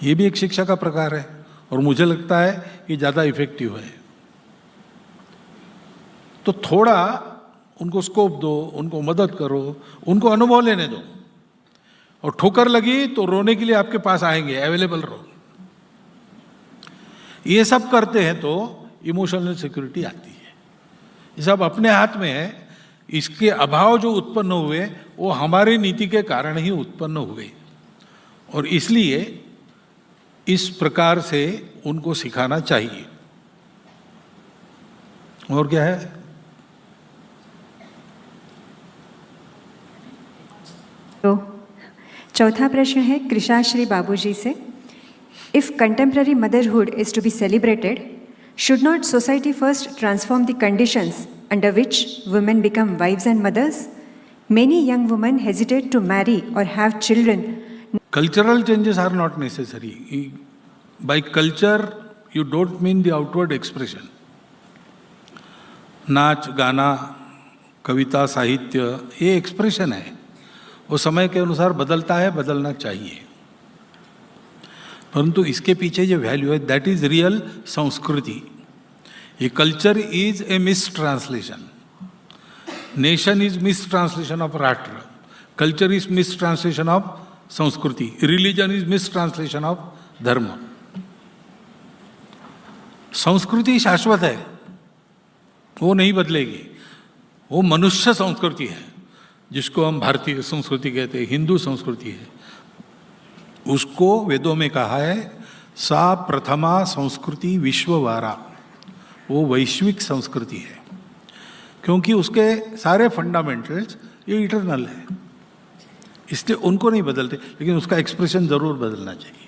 Speaker 1: ये भी एक शिक्षा का प्रकार है और मुझे लगता है कि ज़्यादा इफेक्टिव है। तो थोड़ा उनको स्कोप दो, उनको मदद करो, उनको अनुभव लेने दो। और ठोकर लगी तो रोने के लिए आपके पास आएंगे, अवेलेबल रहो। ये सब करते हैं तो इमोशनल सिक्योरिटी आती है। ये सब अपने हाथ में है। इसके अभाव जो उत्पन्न हुए वो हमारी नीति के कारण ही उत्पन्न हुए, और इसलिए इस प्रकार से उनको सिखाना चाहिए। और क्या है?
Speaker 2: तो चौथा प्रश्न है कृषाश्री बाबूजी से, if contemporary motherhood is to be celebrated, should not society first transform the conditions under which women become wives and mothers? Many young women hesitate to marry or have children.
Speaker 1: Cultural changes are not necessary. By culture, you don't mean the outward expression. नाच, गाना, कविता, साहित्य, ये expression है। वो समय के अनुसार बदलता है, बदलना चाहिए। परंतु इसके पीछे जो वैल्यू है, दैट इज रियल संस्कृति। ये culture is a mistranslation, nation is mistranslation of rashtra, culture is mistranslation of sanskriti, religion is mistranslation of dharma. संस्कृति शाश्वत है, वो नहीं बदलेगी। वो मनुष्य संस्कृति है, जिसको हम भारतीय संस्कृति कहते हैं, हिंदू संस्कृति है। उसको वेदों में कहा है सा प्रथमा संस्कृति विश्ववारा, वो वैश्विक संस्कृति है, क्योंकि उसके सारे फंडामेंटल्स ये इटरनल है, इसलिए उनको नहीं बदलते, लेकिन उसका एक्सप्रेशन जरूर बदलना चाहिए।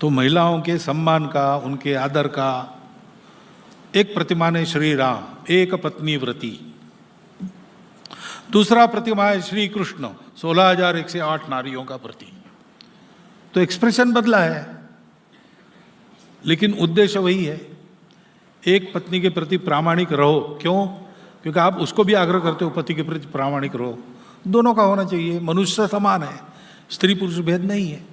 Speaker 1: तो महिलाओं के सम्मान का, उनके आदर का एक प्रतिमान है श्री राम, एक पत्नी व्रती। दूसरा प्रतिमा है श्री कृष्ण, 16,108 नारियों का प्रति। तो एक्सप्रेशन बदला है, लेकिन उद्देश्य वही है। एक पत्नी के प्रति प्रामाणिक रहो। क्यों? क्योंकि आप उसको भी आग्रह करते हो पति के प्रति प्रामाणिक रहो। दोनों का होना चाहिए। मनुष्य समान है, स्त्री पुरुष भेद नहीं है।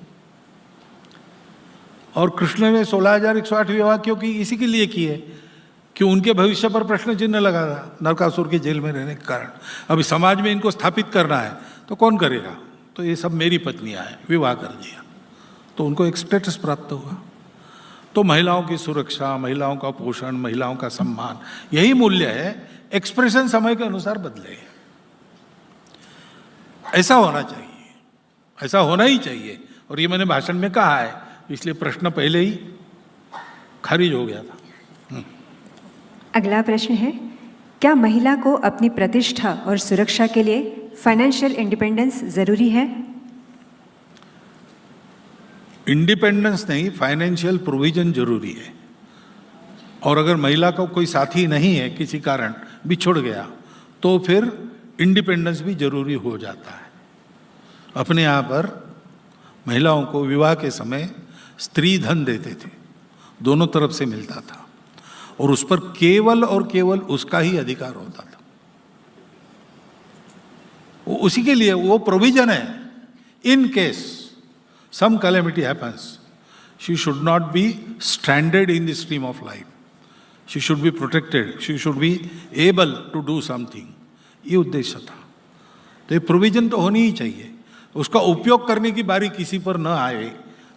Speaker 1: और कृष्ण ने 16,108 विवाह क्यों की? इसी के लिए किए कि उनके भविष्य पर प्रश्न चिन्ह लगा था नरकासुर के जेल में रहने के कारण। अभी समाज में इनको स्थापित करना है तो कौन करेगा? तो ये सब मेरी पत्नियां हैं, विवाह कर दिया तो उनको एक स्टेटस प्राप्त हुआ। तो महिलाओं की सुरक्षा, महिलाओं का पोषण, महिलाओं का सम्मान, यही मूल्य है। एक्सप्रेशन समय के अनुसार बदले। ऐसा होना चाहिए, ऐसा होना ही चाहिए। और ये मैंने भाषण में कहा है, इसलिए प्रश्न पहले ही खारिज हो गया था।
Speaker 2: अगला प्रश्न है, क्या महिला को अपनी प्रतिष्ठा और सुरक्षा के लिए फाइनेंशियल इंडिपेंडेंस जरूरी है?
Speaker 1: इंडिपेंडेंस नहीं, फाइनेंशियल प्रोविजन जरूरी है। और अगर महिला का कोई साथी नहीं है, किसी कारण बिछुड़ गया, तो फिर इंडिपेंडेंस भी जरूरी हो जाता है। अपने यहाँ पर महिलाओं को विवाह के समय स्त्री धन देते थे, दोनों तरफ से मिलता था, और उस पर केवल और केवल उसका ही अधिकार होता था। वो उसी के लिए वो प्रोविजन है। In case some calamity happens, she should not be stranded in the stream of life. She should be protected. She should be able to do something. ये उद्देश्य था। तो ये प्रोविजन तो होनी ही चाहिए। उसका उपयोग करने की बारी किसी पर न आए,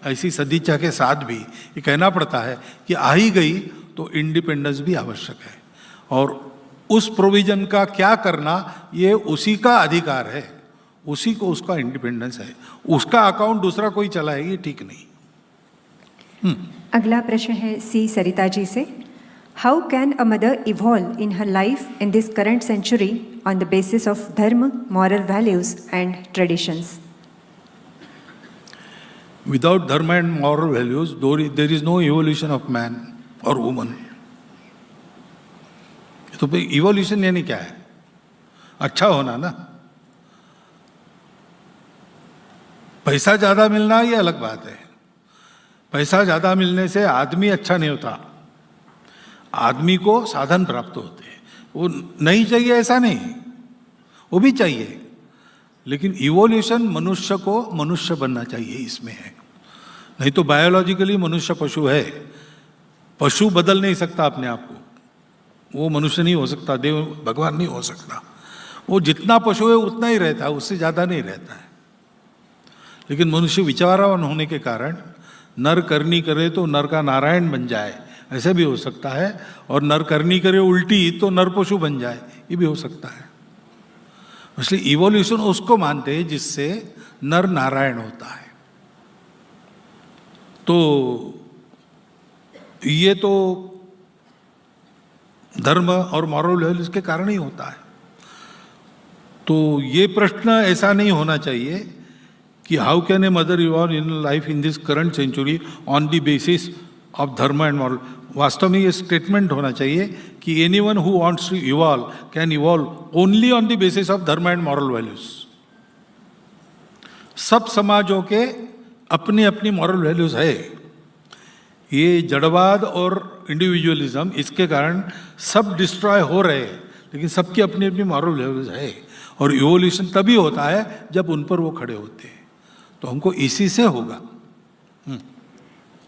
Speaker 1: ऐसी सदिच्छा के साथ भी ये कहना पड़ता है कि आ ही गई तो इंडिपेंडेंस भी आवश्यक है। और उस प्रोविजन का क्या करना, ये उसी का अधिकार है, उसी को उसका इंडिपेंडेंस है। उसका अकाउंट दूसरा कोई चलाए, ये ठीक नहीं।
Speaker 2: अगला प्रश्न है सी सरिता जी से, how can a mother evolve in her life in this current century on the basis of dharma, moral values and traditions?
Speaker 1: Without dharma and moral values there is no evolution of man और वुमन। तो भाई evolution यानी क्या है? अच्छा होना ना। पैसा ज्यादा मिलना ये अलग बात है। पैसा ज्यादा मिलने से आदमी अच्छा नहीं होता, आदमी को साधन प्राप्त होते हैं। वो नहीं चाहिए ऐसा नहीं, वो भी चाहिए, लेकिन इवोल्यूशन मनुष्य को मनुष्य बनना चाहिए, इसमें है। नहीं तो बायोलॉजिकली मनुष्य पशु है। पशु बदल नहीं सकता अपने आप को, वो मनुष्य नहीं हो सकता, देव भगवान नहीं हो सकता। वो जितना पशु है उतना ही रहता है, उससे ज्यादा नहीं रहता है। लेकिन मनुष्य विचारवान होने के कारण नर करनी करे तो नर का नारायण बन जाए, ऐसे भी हो सकता है। और नर करनी करे उल्टी तो नर पशु बन जाए, ये भी हो सकता है। इसलिए इवोल्यूशन उसको मानते हैं जिससे नर नारायण होता है। तो ये तो धर्म और मॉरल वैल्यूज के कारण ही होता है। तो ये प्रश्न ऐसा नहीं होना चाहिए कि how can a mother evolve in life in this current century on the basis of dharma and moral. वास्तव में ये स्टेटमेंट होना चाहिए कि anyone who wants to evolve can evolve only on the basis of dharma and moral values. सब समाजों के अपनी अपनी मॉरल वैल्यूज है। ये जड़वाद और इंडिविजुअलिज्म, इसके कारण सब डिस्ट्रॉय हो रहे हैं, लेकिन सबकी अपनी अपनी मॉरल वैल्यूज है। और इवोल्यूशन तभी होता है जब उन पर वो खड़े होते हैं। तो हमको इसी से होगा।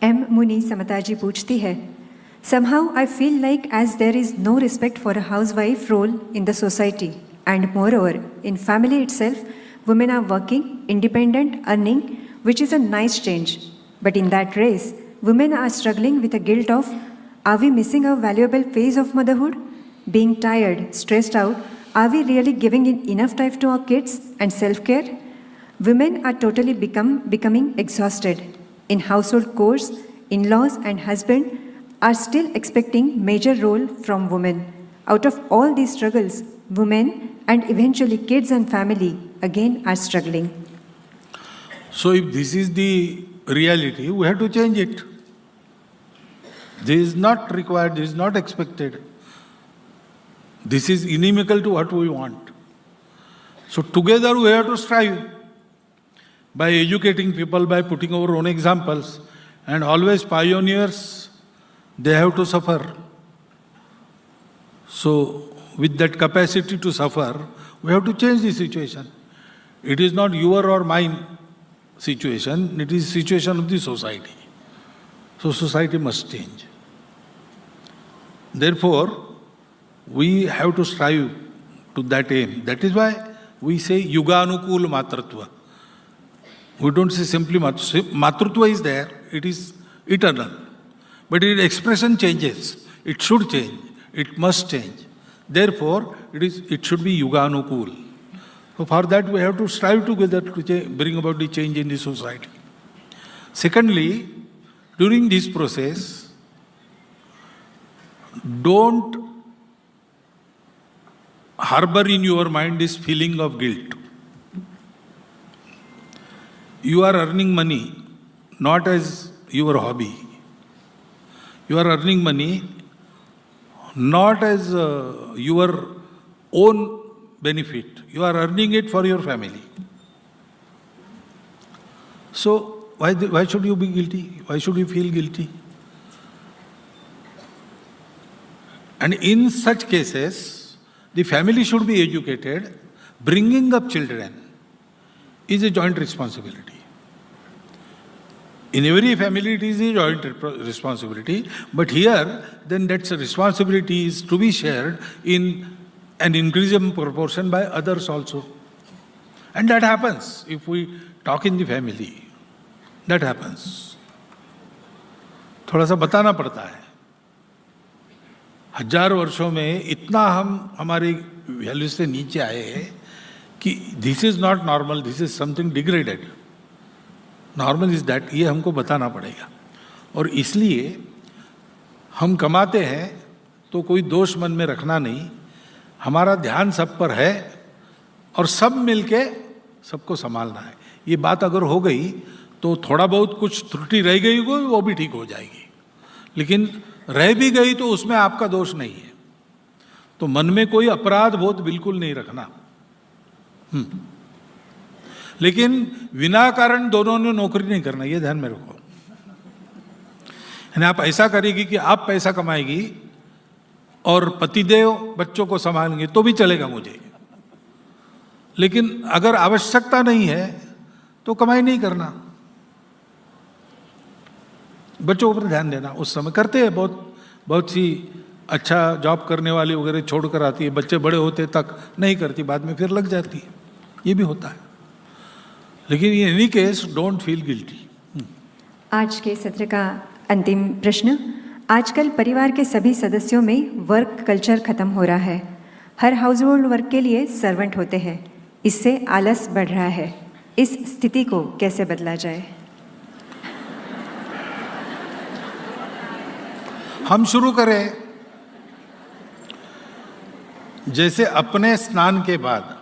Speaker 2: एम मुनि समता जी पूछती है, somehow I feel like as there is no respect for a housewife role in the society, and moreover in family itself women are working, independent, earning, which is a nice change, but in that race women are struggling with the guilt of, are we missing a valuable phase of motherhood? Being tired, stressed out, are we really giving enough time to our kids and self-care? Women are totally becoming exhausted. In household chores, in-laws and husband are still expecting major role from women. Out of all these struggles, women and eventually kids and family again are struggling.
Speaker 1: So if this is the reality, we have to change it. This is not required, this is not expected. This is inimical to what we want. So together we have to strive. by educating people, by putting our own examples, and always pioneers, they have to suffer. So, with that capacity to suffer, we have to change the situation. It is not your or mine situation, it is situation of the society. So, society must change. Therefore, we have to strive to that aim. That is why we say Yuganukul Matratva. We don't say simply Matratva. Matratva is there, it is eternal. But its expression changes. It should change. It must change. Therefore, it should be Yuganukul. So for that we have to strive together to bring about the change in the society. Secondly, during this process, don't harbor in your mind this feeling of guilt. You are earning money not as your hobby. You are earning money not as your own benefit. You are earning it for your family. So why should you be guilty? Why should you feel guilty? And in such cases, the family should be educated. Bringing up children is a joint responsibility. In every family, it is a joint responsibility. But here, then that responsibility is to be shared in an increasing proportion by others also. And that happens if we talk in the family. That happens. थोड़ा सा बताना पड़ता है. 1000 वर्षों में इतना हम हमारी वैल्यू से नीचे आए हैं कि this is not normal, this is something degraded. Normal is that, ये हमको बताना पड़ेगा. और इसलिए हम कमाते हैं तो कोई दोष मन में रखना नहीं. हमारा ध्यान सब पर है और सब मिलके सबको संभालना है. ये बात अगर हो गई तो थोड़ा बहुत कुछ त्रुटि रह गई हो वो भी ठीक हो जाएगी. लेकिन रह भी गई तो उसमें आपका दोष नहीं है. तो मन में कोई अपराध बोध बिल्कुल नहीं रखना. लेकिन बिना कारण दोनों ने नौकरी नहीं करना, ये ध्यान में रखो. यानी आप ऐसा करेगी कि आप पैसा कमाएगी और पतिदेव बच्चों को संभालेंगे तो भी चलेगा मुझे. लेकिन अगर आवश्यकता नहीं है तो कमाई नहीं करना. बच्चों पर ध्यान देना. उस समय करते हैं बहुत सी अच्छा जॉब करने वाली वगैरह छोड़कर आती है, बच्चे बड़े होते तक नहीं करती, बाद में फिर लग जाती है. ये भी होता है. लेकिन in any case don't feel guilty.
Speaker 2: आज के सत्र का अंतिम प्रश्न. आजकल परिवार के सभी सदस्यों में वर्क कल्चर खत्म हो रहा है. हर हाउस होल्ड वर्क के लिए सर्वेंट होते हैं. इससे आलस बढ़ रहा है. इस स्थिति को कैसे बदला जाए?
Speaker 1: हम शुरू करें. जैसे अपने स्नान के बाद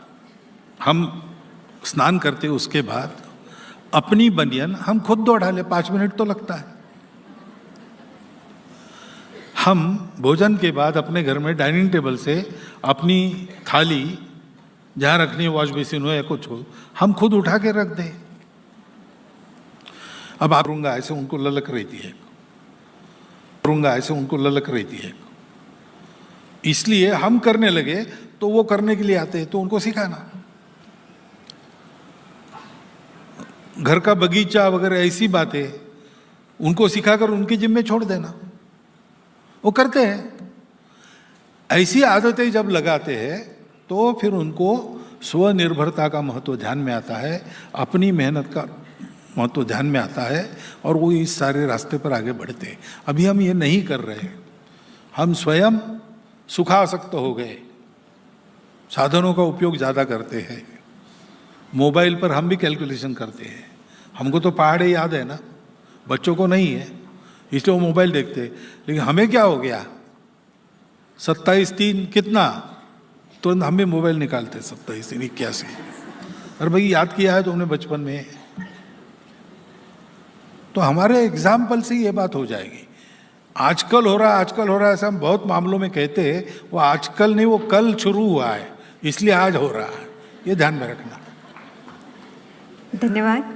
Speaker 1: हम स्नान करते, उसके बाद अपनी बनियान हम खुद दो डालें. 5 मिनट तो लगता है. हम भोजन के बाद अपने घर में डाइनिंग टेबल से अपनी थाली जहाँ रखनी है, वॉश बेसिन हो या कुछ हो, हम खुद उठा के रख दें. अब आप रूंगा ऐसे उनको ललक रहती है, रूंगा ऐसे उनको ललक रहती है. इसलिए हम करने लगे तो वो करने के लिए आते हैं, तो उनको सिखाना. घर का बगीचा वगैरह ऐसी बातें उनको सिखाकर उनके जिम्मे छोड़ देना. वो करते हैं. ऐसी आदतें जब लगाते हैं तो फिर उनको स्वनिर्भरता का महत्व ध्यान में आता है, अपनी मेहनत का महत्व ध्यान में आता है, और वो इस सारे रास्ते पर आगे बढ़ते हैं. अभी हम ये नहीं कर रहे. हम स्वयं सुखासक्त हो गए, साधनों का उपयोग ज़्यादा करते हैं. मोबाइल पर हम भी कैलकुलेशन करते हैं. हमको तो पहाड़े याद है ना, बच्चों को नहीं है, इसलिए वो मोबाइल देखते हैं. लेकिन हमें क्या हो गया, 27-3 कितना, तुरंत हम भी मोबाइल निकालते. 27-81. अरे भाई याद किया है तुमने बचपन में. तो हमारे एग्जाम्पल से ये बात हो जाएगी. आजकल हो रहा है ऐसा हम बहुत मामलों में कहते हैं. वो आजकल नहीं, वो कल शुरू हुआ है, इसलिए आज हो रहा है. ये ध्यान में रखना.
Speaker 2: धन्यवाद.